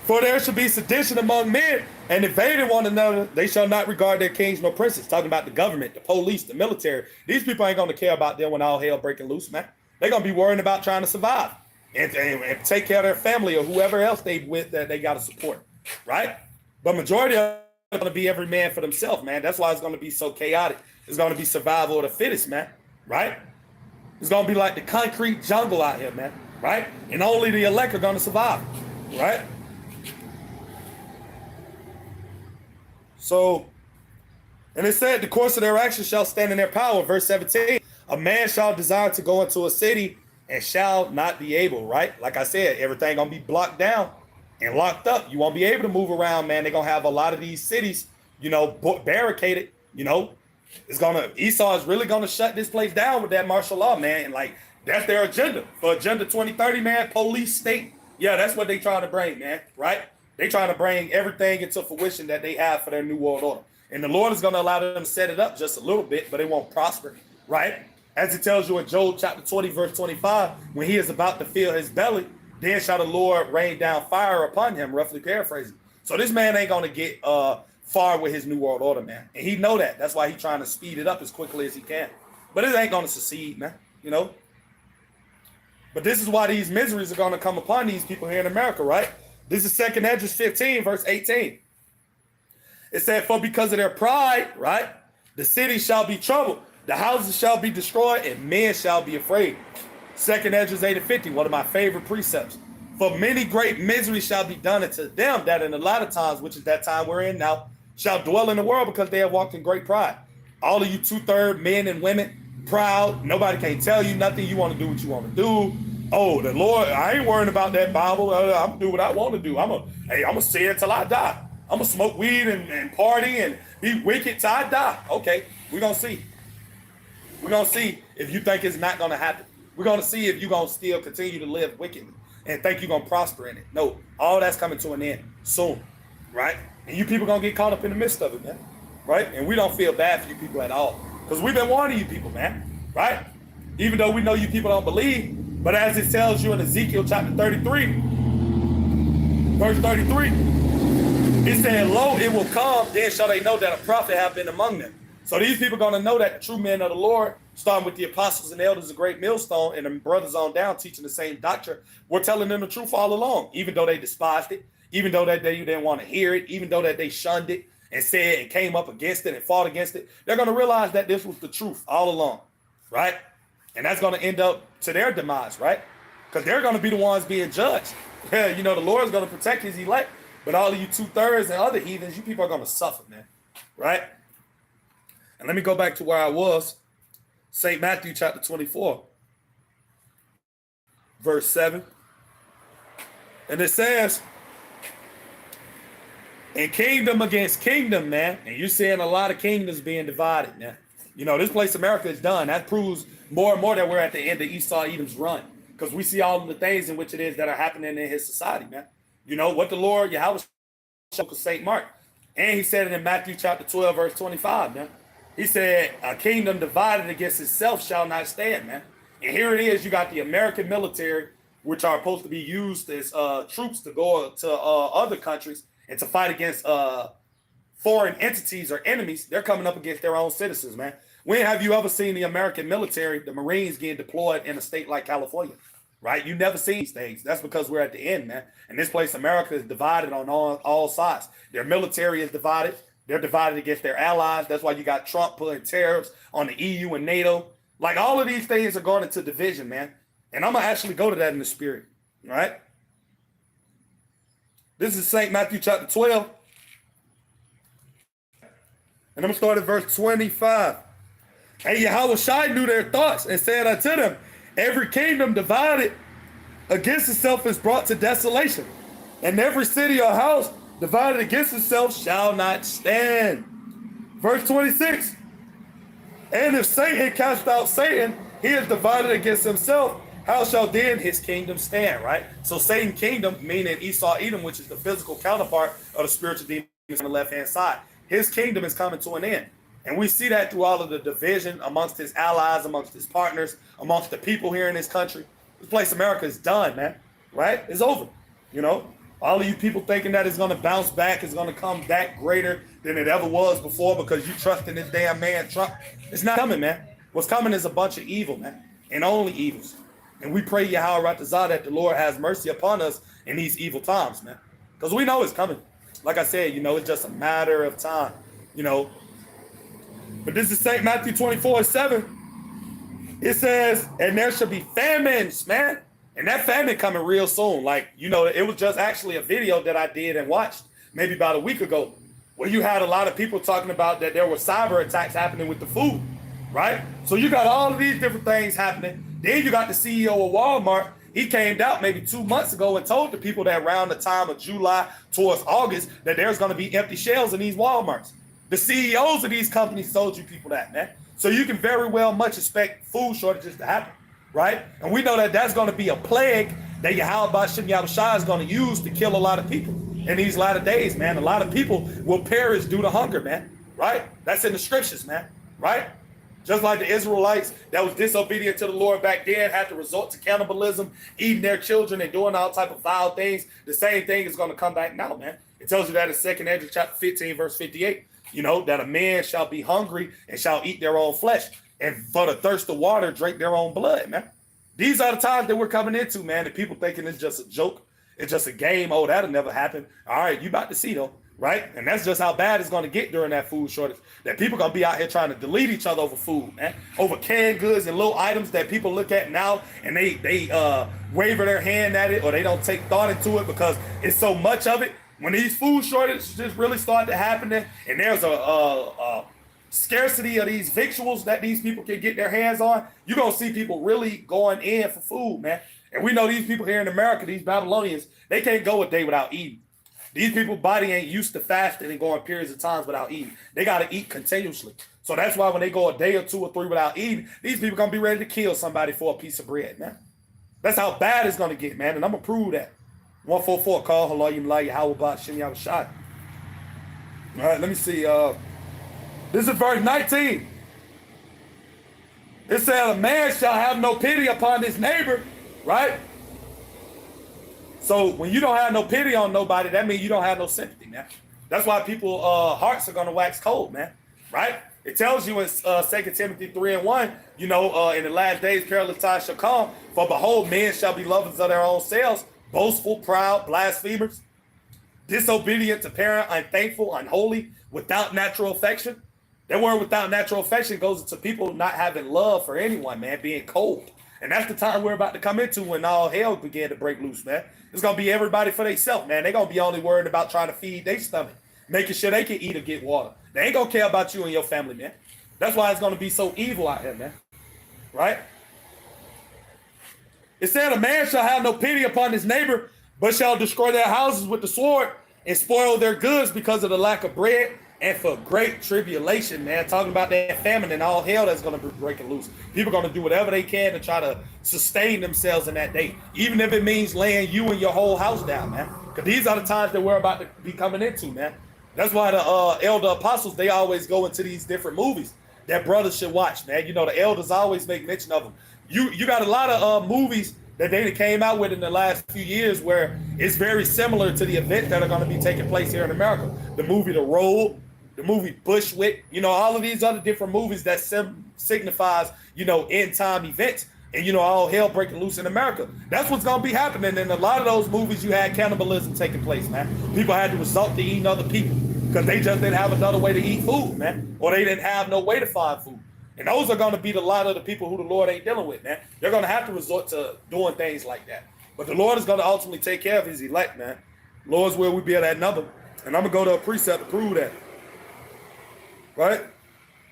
Speaker 1: for there shall be sedition among men, and invading one another, they shall not regard their kings nor princes. Talking about the government, the police, the military. These people ain't going to care about them when all hell breaking loose, man. They're going to be worrying about trying to survive and take care of their family or whoever else they with that they got to support, right? But majority of them are going to be every man for themselves, man. That's why it's going to be so chaotic. It's going to be survival of the fittest, man, right? It's going to be like the concrete jungle out here, man, right? And only the elect are going to survive, right? So, and it said, the course of their actions shall stand in their power. Verse 17, a man shall desire to go into a city and shall not be able, right? Like I said, everything going to be blocked down and locked up. You won't be able to move around, man. They're going to have a lot of these cities, barricaded, Esau is really going to shut this place down with that martial law, man. And like, that's their agenda. For Agenda 2030, man, police state. Yeah, that's what they trying to bring, man, right? They trying to bring everything into fruition that they have for their new world order. And the Lord is going to allow them to set it up just a little bit, but it won't prosper, right? As it tells you in Job chapter 20, verse 25, when he is about to fill his belly, then shall the Lord rain down fire upon him, roughly paraphrasing. So this man ain't going to get far with his new world order, man. And he know that. That's why he's trying to speed it up as quickly as he can. But it ain't going to succeed, man, But this is why these miseries are going to come upon these people here in America, right? This is 2 Esdras 15, verse 18. It said, for because of their pride, right, the city shall be troubled, the houses shall be destroyed, and men shall be afraid. 2 Esdras 8 and 50, one of my favorite precepts. For many great miseries shall be done unto them that in a lot of times, which is that time we're in now, shall dwell in the world because they have walked in great pride. All of you 2/3 men and women, proud, nobody can tell you nothing. You want to do what you want to do. Oh, the Lord, I ain't worrying about that Bible. I'm going to do what I want to do. I'm going to say it till I die. I'm going to smoke weed and party and be wicked till I die. Okay, we're going to see. We're going to see if you think it's not going to happen. We're going to see if you're going to still continue to live wickedly and think you're going to prosper in it. No, all that's coming to an end soon, right? And you people going to get caught up in the midst of it, man, right? And we don't feel bad for you people at all because we've been warning you people, man, right? Even though we know you people don't believe, but as it tells you in Ezekiel chapter 33, verse 33, it said, lo, it will come, then shall they know that a prophet have been among them. So these people are going to know that the true men of the Lord, starting with the apostles and elders of Great Millstone and the brothers on down teaching the same doctrine, were telling them the truth all along, even though they despised it, even though that they didn't want to hear it, even though that they shunned it and said and came up against it and fought against it. They're going to realize that this was the truth all along, right? And that's going to end up to their demise, right? Because they're going to be the ones being judged. You know, the Lord's going to protect his elect, but all of you 2/3 and other heathens, you people are going to suffer, man, right? And let me go back to where I was. St. Matthew chapter 24, verse 7. And it says, and kingdom against kingdom, man. And you're seeing a lot of kingdoms being divided, man. You know, this place America is done. That proves more and more that we're at the end of Esau Edom's run. Because we see all of the things in which it is that are happening in his society, man. You know, what the Lord, Yahweh, showed to St. Mark. And he said it in Matthew chapter 12, verse 25, man. He said, a kingdom divided against itself shall not stand, man. And here it is. You got the American military, which are supposed to be used as troops to go to other countries and to fight against foreign entities or enemies. They're coming up against their own citizens, man. When have you ever seen the American military, the Marines, getting deployed in a state like California, right? You never seen these things. That's because we're at the end, man. And this place, America, is divided on all sides. Their military is divided. They're divided against their allies. That's why you got Trump putting tariffs on the EU and NATO. Like, all of these things are going into division, man. And I'm going to actually go to that in the spirit, all right? This is St. Matthew chapter 12. And I'm going to start at verse 25. And Yahweh knew their thoughts and said unto them, every kingdom divided against itself is brought to desolation, and every city or house divided against itself shall not stand. Verse 26. And if Satan cast out Satan, he is divided against himself. How shall then his kingdom stand, right? So Satan's kingdom, meaning Esau Edom, which is the physical counterpart of the spiritual demons on the left-hand side. His kingdom is coming to an end. And we see that through all of the division amongst his allies, amongst his partners, amongst the people here in this country. This place, America, is done, man, right? It's over, you know? All of you people thinking that it's going to bounce back, it's going to come back greater than it ever was before because you trust in this damn man, Trump. It's not coming, man. What's coming is a bunch of evil, man, and only evils. And we pray, Yahweh Ratazah, that the Lord has mercy upon us in these evil times, man, because we know it's coming. Like I said, you know, it's just a matter of time, you know. But this is St. Matthew 24:7. It says, and there shall be famines, man. And that famine coming real soon. Like, you know, it was just actually a video that I did and watched maybe about a week ago where you had a lot of people talking about that there were cyber attacks happening with the food, right? So you got all of these different things happening. Then you got the CEO of Walmart. He came out maybe 2 months ago and told the people that around the time of July towards August that there's going to be empty shelves in these Walmarts. The CEOs of these companies told you people that, man. So you can very well much expect food shortages to happen, right? And we know that that's going to be a plague that Yahweh Bashem Yahushua is going to use to kill a lot of people in these latter days, man. A lot of people will perish due to hunger, man, right? That's in the scriptures, man, right? Just like the Israelites that was disobedient to the Lord back then had to resort to cannibalism, eating their children and doing all type of vile things. The same thing is going to come back now, man. It tells you that in 2nd Ezra chapter 15, verse 58. You know, that a man shall be hungry and shall eat their own flesh, and for the thirst of water, drink their own blood, man. These are the times that we're coming into, man. The people thinking it's just a joke. It's just a game. Oh, that'll never happen. All right, you about to see, though, right? And that's just how bad it's going to get during that food shortage. That people going to be out here trying to delete each other over food, man. Over canned goods and little items that people look at now, and they waver their hand at it, or they don't take thought into it because it's so much of it. When these food shortages just really start to happen, and there's a scarcity of these victuals that these people can get their hands on, you're going to see people really going in for food, man. And we know these people here in America, these Babylonians, they can't go a day without eating. These people's body ain't used to fasting and going periods of times without eating. They got to eat continuously. So that's why when they go a day or 2 or 3 without eating, these people going to be ready to kill somebody for a piece of bread, man. That's how bad it's going to get, man. And I'm going to prove that. 144, call Halayim Lai Yahweh Shem Yahushua. All right, let me see. This is verse 19. It said, a man shall have no pity upon his neighbor, right? So when you don't have no pity on nobody, that means you don't have no sympathy, man. That's why people hearts are going to wax cold, man, right? It tells you in 2 Timothy 3:1, in the last days perilous times shall come, for behold, men shall be lovers of their own selves, boastful, proud, blasphemers, disobedient to parent, unthankful, unholy, without natural affection. That word without natural affection goes into people not having love for anyone, man, being cold. And that's the time we're about to come into when all hell began to break loose, man. It's going to be everybody for themselves, man. They're going to be only worried about trying to feed their stomach, making sure they can eat or get water. They ain't going to care about you and your family, man. That's why it's going to be so evil out here, man. Right? It said, a man shall have no pity upon his neighbor, but shall destroy their houses with the sword and spoil their goods because of the lack of bread and for great tribulation, man. Talking about that famine and all hell that's going to be breaking loose. People are going to do whatever they can to try to sustain themselves in that day, even if it means laying you and your whole house down, man. Because these are the times that we're about to be coming into, man. That's why the elder apostles, they always go into these different movies that brothers should watch, man. The elders always make mention of them. You got a lot of movies that they came out with in the last few years where it's very similar to the events that are going to be taking place here in America. The movie The Road, the movie Bushwick, all of these other different movies that signifies, end time events and, all hell breaking loose in America. That's what's going to be happening. In a lot of those movies, you had cannibalism taking place, man. People had to resort to eating other people because they just didn't have another way to eat food, man. Or they didn't have no way to find food. And those are going to be a lot of the people who the Lord ain't dealing with, man. They're going to have to resort to doing things like that. But the Lord is going to ultimately take care of his elect, man. Lord's will we be at that number. And I'm going to go to a precept to prove that. Right?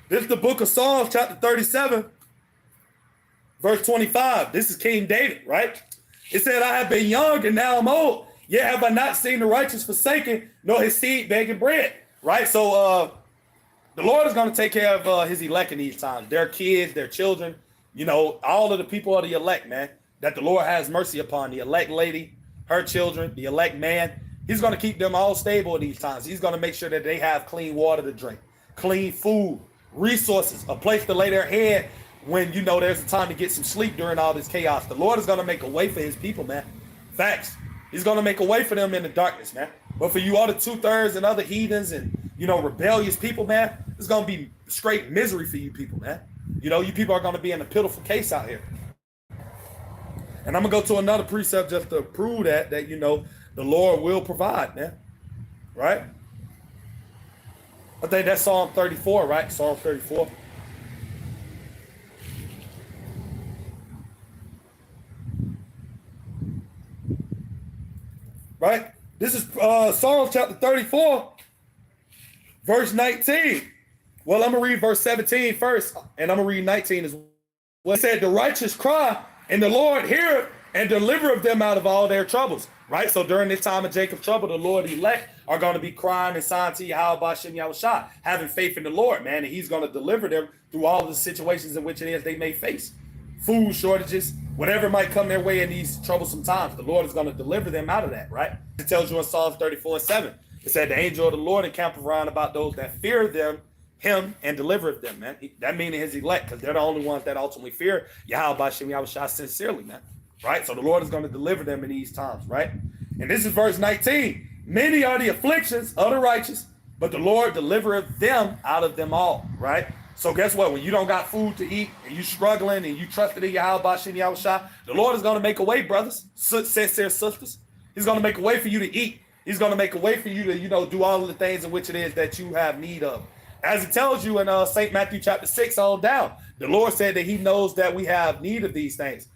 Speaker 1: This is the book of Psalms, chapter 37, verse 25. This is King David, right? It said, I have been young and now I'm old, yet have I not seen the righteous forsaken, nor his seed begging bread. Right? So the Lord is going to take care of his elect in these times. Their kids, their children, all of the people of the elect, man, that the Lord has mercy upon. The elect lady, her children, the elect man. He's going to keep them all stable in these times. He's going to make sure that they have clean water to drink, clean food, resources, a place to lay their head when, there's a time to get some sleep during all this chaos. The Lord is going to make a way for his people, man. Facts. He's going to make a way for them in the darkness, man. But for you other 2/3 and other heathens and, rebellious people, man, it's going to be straight misery for you people, man. You people are going to be in a pitiful case out here. And I'm going to go to another precept just to prove that, the Lord will provide, man. Right? I think that's Psalm 34, right? Psalm 34. Right? This is Psalm chapter 34, verse 19. Well, I'm going to read verse 17 first, and I'm going to read 19 as well. It said, the righteous cry, and the Lord heareth, and delivereth them out of all their troubles. Right? So during this time of Jacob's trouble, the Lord elect are going to be crying and sighing to Yahweh Hashem Yahushua, having faith in the Lord, man, and he's going to deliver them through all the situations in which it is they may face. Food shortages, whatever might come their way in these troublesome times, the Lord is going to deliver them out of that, right? It tells you in Psalms 34:7, it said, the angel of the Lord encampeth around about those that fear him and delivereth them, man. That meaning his elect, because they're the only ones that ultimately fear Yahweh Hashem Yahushua sincerely, man. Right? So the Lord is going to deliver them in these times, right? And this is verse 19. Many are the afflictions of the righteous, but the Lord delivereth them out of them all, right? So guess what? When you don't got food to eat and you struggling and you trusted in Yahweh Hashem Yahushua, the Lord is going to make a way, brothers, sincere sisters. He's going to make a way for you to eat. He's going to make a way for you to, do all of the things in which it is that you have need of. As it tells you in St. Matthew chapter 6 on down, the Lord said that he knows that we have need of these things.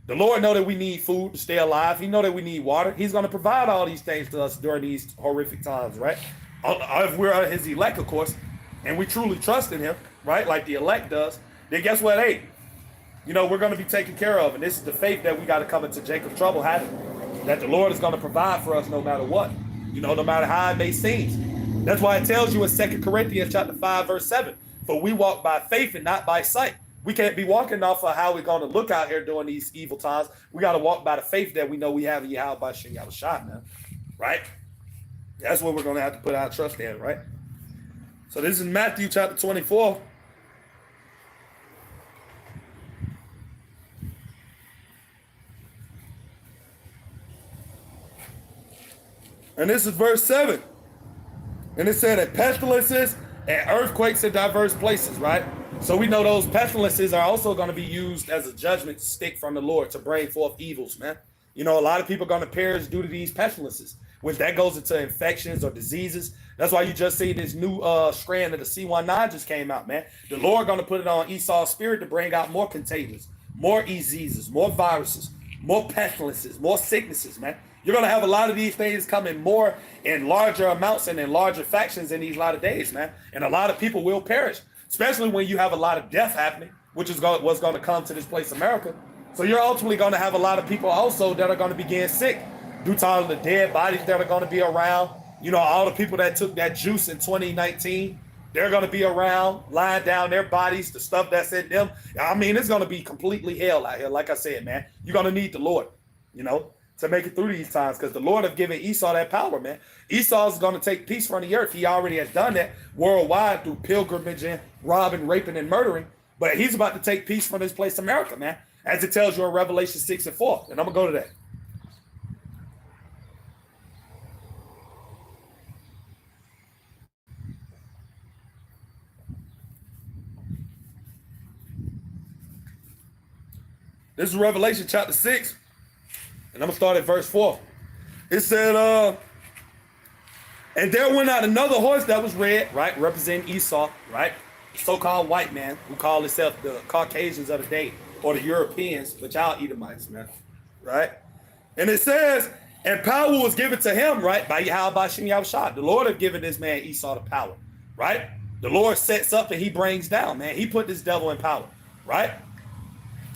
Speaker 1: The Lord know that we need food to stay alive. He know that we need water. He's going to provide all these things to us during these horrific times, right? If we're his elect, of course, and we truly trust in him, right, like the elect does, then guess what? Hey, we're going to be taken care of. And this is the faith that we got to come into Jacob's trouble having, that the Lord is going to provide for us no matter what, no matter how it may seem. That's why it tells you in 2 Corinthians chapter 5, verse 7, for we walk by faith and not by sight. We can't be walking off of how we're going to look out here during these evil times. We got to walk by the faith that we know we have in Yahweh Hashem Yahushua, man. Right? That's what we're going to have to put our trust in, right? So this is Matthew chapter 24. And this is verse 7. And it said that pestilences and earthquakes in diverse places, right? So we know those pestilences are also going to be used as a judgment stick from the Lord to bring forth evils, man. You know, a lot of people are going to perish due to these pestilences, which that goes into infections or diseases. That's why you just see this new strand of the C19 just came out, man. The Lord going to put it on Esau's spirit to bring out more contagions, more diseases, more viruses, more pestilences, more sicknesses, man. You're going to have a lot of these things coming more in larger amounts and in larger factions in these latter days, man. And a lot of people will perish, especially when you have a lot of death happening, which is what's going to come to this place, America. So you're ultimately going to have a lot of people also that are going to be getting sick due to all of the dead bodies that are going to be around. You know, all the people that took that juice in 2019, they're going to be around, lying down their bodies, the stuff that's in them. I mean, it's going to be completely hell out here. Like I said, man, you're going to need the Lord, you know, to make it through these times, because the Lord have given Esau that power, man. Esau's going to take peace from the earth. He already has done that worldwide through pilgrimage and robbing, raping, and murdering. But he's about to take peace from this place, America, man, as it tells you in Revelation 6 and 4. And I'm going to go to that. This is Revelation chapter 6. And I'm going to start at verse 4. It said, and there went out another horse that was red, right, representing Esau, right, the so-called white man who call himself the Caucasians of the day, or the Europeans, but y'all Edomites, man, right? And it says, and power was given to him, right, by Yahweh Shem Yahushua. The Lord have given this man Esau the power, right? The Lord sets up and he brings down, man. He put this devil in power, right?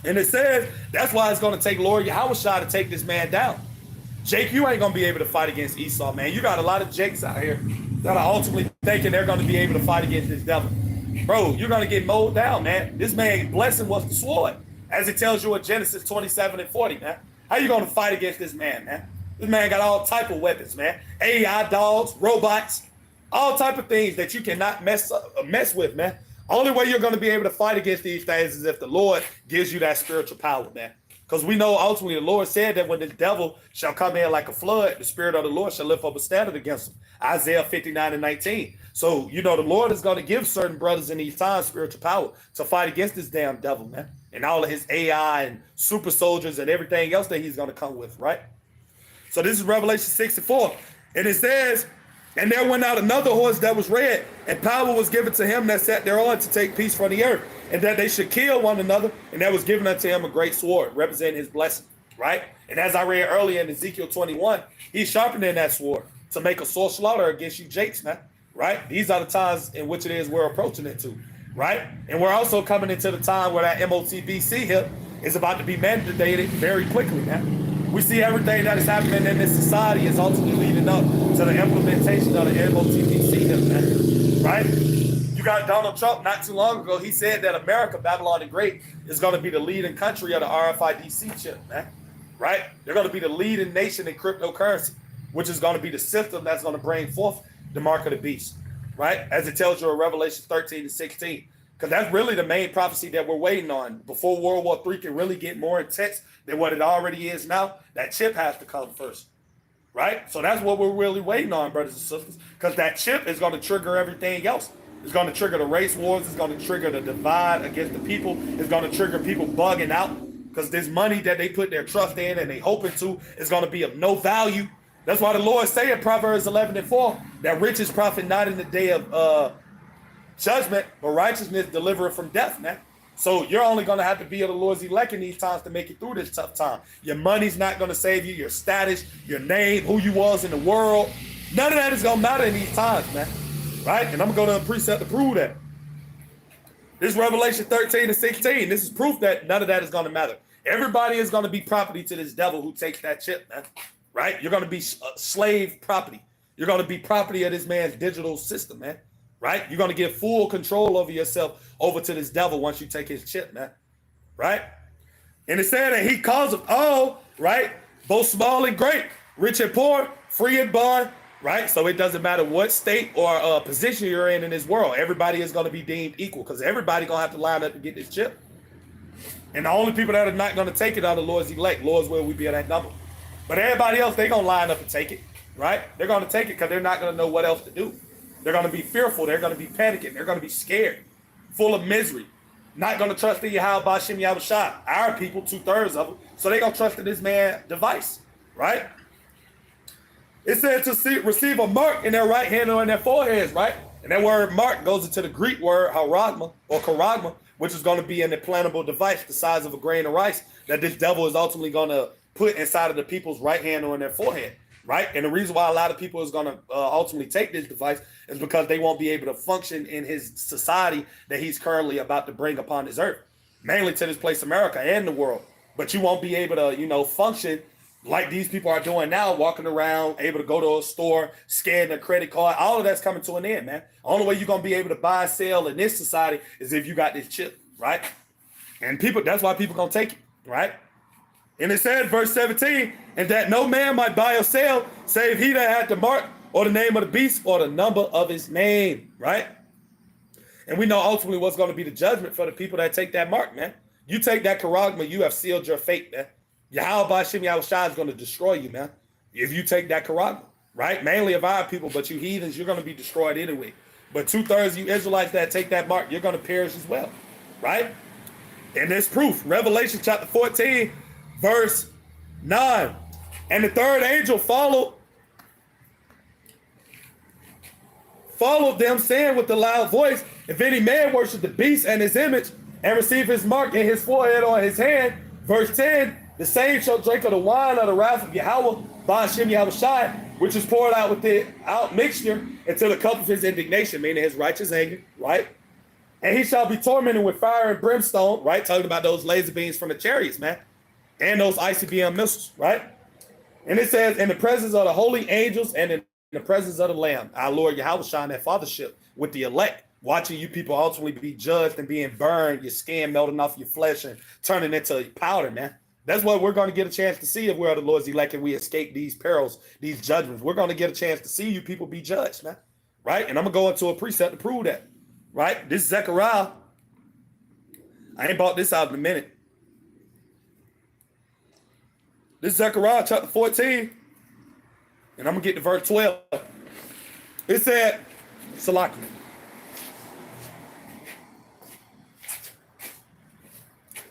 Speaker 1: And it says, that's why it's going to take Lord Yahushua to take this man down. Jake, you ain't going to be able to fight against Esau, man. You got a lot of Jakes out here that are ultimately thinking they're going to be able to fight against this devil. Bro, you're going to get mowed down, man. This man's blessing was the sword, as it tells you in Genesis 27 and 40, man. How you going to fight against this man, man? This man got all type of weapons, man. AI dogs, robots, all type of things that you cannot mess with, man. Only way you're going to be able to fight against these things is if the Lord gives you that spiritual power, man. Because we know ultimately the Lord said that when the devil shall come in like a flood, the Spirit of the Lord shall lift up a standard against him. Isaiah 59 and 19. So, you know, the Lord is going to give certain brothers in these times spiritual power to fight against this damn devil, man. And all of his AI and super soldiers and everything else that he's going to come with, right? So this is Revelation 6 and 4. And it says, and there went out another horse that was red, and power was given to him that sat thereon to take peace from the earth, and that they should kill one another, and that was given unto him a great sword, representing his blessing, right? And as I read earlier in Ezekiel 21, he's sharpening that sword to make a sore slaughter against you Jakes, man, right? These are the times in which it is we're approaching it to, right? And we're also coming into the time where that MOTBC here is about to be mandated very quickly, man. We see everything that is happening in this society is ultimately leading up to the implementation of the MOTBC, man, right? You got Donald Trump not too long ago. He said that America, Babylon the Great, is going to be the leading country of the RFID chip, man, right? They're going to be the leading nation in cryptocurrency, which is going to be the system that's going to bring forth the mark of the beast, right? As it tells you in Revelation 13 and 16. Because that's really the main prophecy that we're waiting on. Before World War III can really get more intense than what it already is now, that chip has to come first, right? So that's what we're really waiting on, brothers and sisters, because that chip is going to trigger everything else. It's going to trigger the race wars. It's going to trigger the divide against the people. It's going to trigger people bugging out because this money that they put their trust in and they hoping to is going to be of no value. That's why the Lord say in Proverbs 11 and 4 that riches profit not in the day of judgment, but righteousness delivereth from death, man. So you're only going to have to be of the Lord's elect in these times to make it through this tough time. Your money's not going to save you. Your status, your name, who you was in the world, none of that is going to matter in these times, man. Right? And I'm going to go to a precept to prove that. This is Revelation 13 and 16. This is proof that none of that is going to matter. Everybody is going to be property to this devil who takes that chip, man. Right? You're going to be slave property. You're going to be property of this man's digital system, man. Right? You're going to give full control over yourself over to this devil once you take his chip, man. Right? And it said that he calls them all, right? Both small and great, rich and poor, free and bond, right? So it doesn't matter what state or position you're in this world. Everybody is going to be deemed equal because everybody going to have to line up to get this chip. And the only people that are not going to take it are the Lord's elect. Lord's will we be at that number. But everybody else, they're going to line up and take it, right? They're going to take it because they're not going to know what else to do. They're going to be fearful. They're going to be panicking. They're going to be scared, full of misery. Not going to trust in Yahweh Ba'Shem Yahushua. Our people, 2/3 of them. So they're going to trust in this man's device, right? It said to receive a mark in their right hand or in their foreheads, right? And that word mark goes into the Greek word haragma or charagma, which is going to be an implantable device the size of a grain of rice that this devil is ultimately going to put inside of the people's right hand or in their forehead, right? And the reason why a lot of people is going to ultimately take this device is because they won't be able to function in his society that he's currently about to bring upon this earth, mainly to this place, America and the world. But you won't be able to, function like these people are doing now, walking around, able to go to a store, scan their credit card. All of that's coming to an end, man. The only way you're going to be able to buy and sell in this society is if you got this chip, right? And that's why people going to take it, right? And it says, verse 17, and that no man might buy or sell, save he that had the mark or the name of the beast or the number of his name, right? And we know ultimately what's going to be the judgment for the people that take that mark, man. You take that charagma, you have sealed your fate, man. Yahweh Ba'Shem Yahushua is going to destroy you, man. If you take that charagma, right? Mainly of our people, but you heathens, you're going to be destroyed anyway. But 2/3 of you Israelites that take that mark, you're going to perish as well, right? And there's proof. Revelation chapter 14, verse 9. And the third angel followed them, saying with a loud voice, if any man worship the beast and his image and receive his mark in his forehead or his hand, verse 10, the same shall drink of the wine of the wrath of Yahweh Ba'Shem Yahushua, which is poured out without mixture into the cup of his indignation, meaning his righteous anger, right? And he shall be tormented with fire and brimstone, right? Talking about those laser beams from the chariots, man. And those ICBM missiles, right? And it says, in the presence of the holy angels and in the presence of the Lamb, our Lord Yahushua in that fathership with the elect, watching you people ultimately be judged and being burned, your skin melting off your flesh and turning into powder, man. That's what we're going to get a chance to see if we're the Lord's elect and we escape these perils, these judgments. We're going to get a chance to see you people be judged, man. Right? And I'm going to go into a precept to prove that. Right? This is Zechariah. I ain't bought this out in a minute. This is Zechariah chapter 14. And I'm going to get to verse 12. It said, Salaki.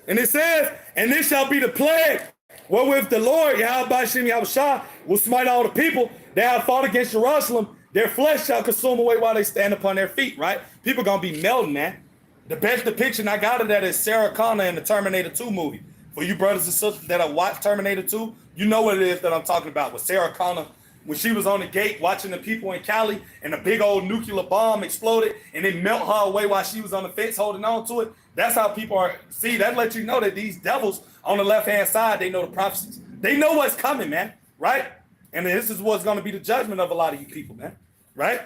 Speaker 1: And it says, and this shall be the plague wherewith the Lord, Yahweh Ba'Shem Yahushua, will smite all the people that have fought against Jerusalem. Their flesh shall consume away while they stand upon their feet, right? People going to be melting, man. The best depiction I got of that is Sarah Connor in the Terminator 2 movie. For you brothers and sisters that have watched Terminator 2, you know what it is that I'm talking about. With Sarah Connor, when she was on the gate watching the people in Cali and a big old nuclear bomb exploded and it melt her away while she was on the fence holding on to it. That's how people are. See, that lets you know that these devils on the left-hand side, they know the prophecies. They know what's coming, man, right? And this is what's going to be the judgment of a lot of you people, man, right?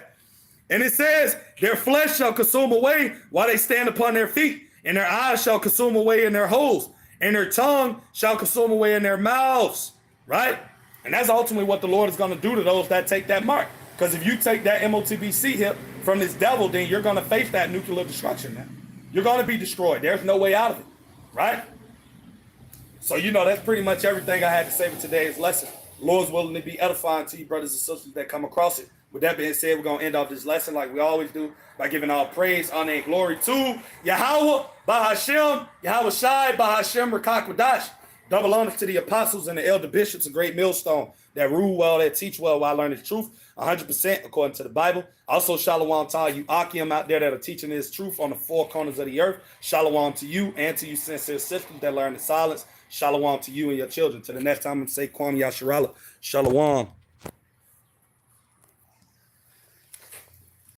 Speaker 1: And it says, their flesh shall consume away while they stand upon their feet, and their eyes shall consume away in their holes, and their tongue shall consume away in their mouths, right? And that's ultimately what the Lord is going to do to those that take that mark. Because if you take that MOTBC hip from this devil, then you're going to face that nuclear destruction, man. You're going to be destroyed. There's no way out of it, right? So, that's pretty much everything I had to say for today's lesson. Lord's willing to be edifying to you, brothers and sisters that come across it. With that being said, we're going to end off this lesson like we always do by giving all praise, honor, and glory to Yahweh, Bahashem, Yahweh Shai, Bahashem, Rakakwadash. Double honors to the apostles and the elder bishops, a great millstone that rule well, that teach well while learning the truth, 100% according to the Bible. Also, shalom to all you Akim out there that are teaching this truth on the four corners of the earth. Shalom to you and to you sincere sisters that learn the silence. Shalom to you and your children. To the next time, I'm going to say Kwam Yasharallah. Shalom.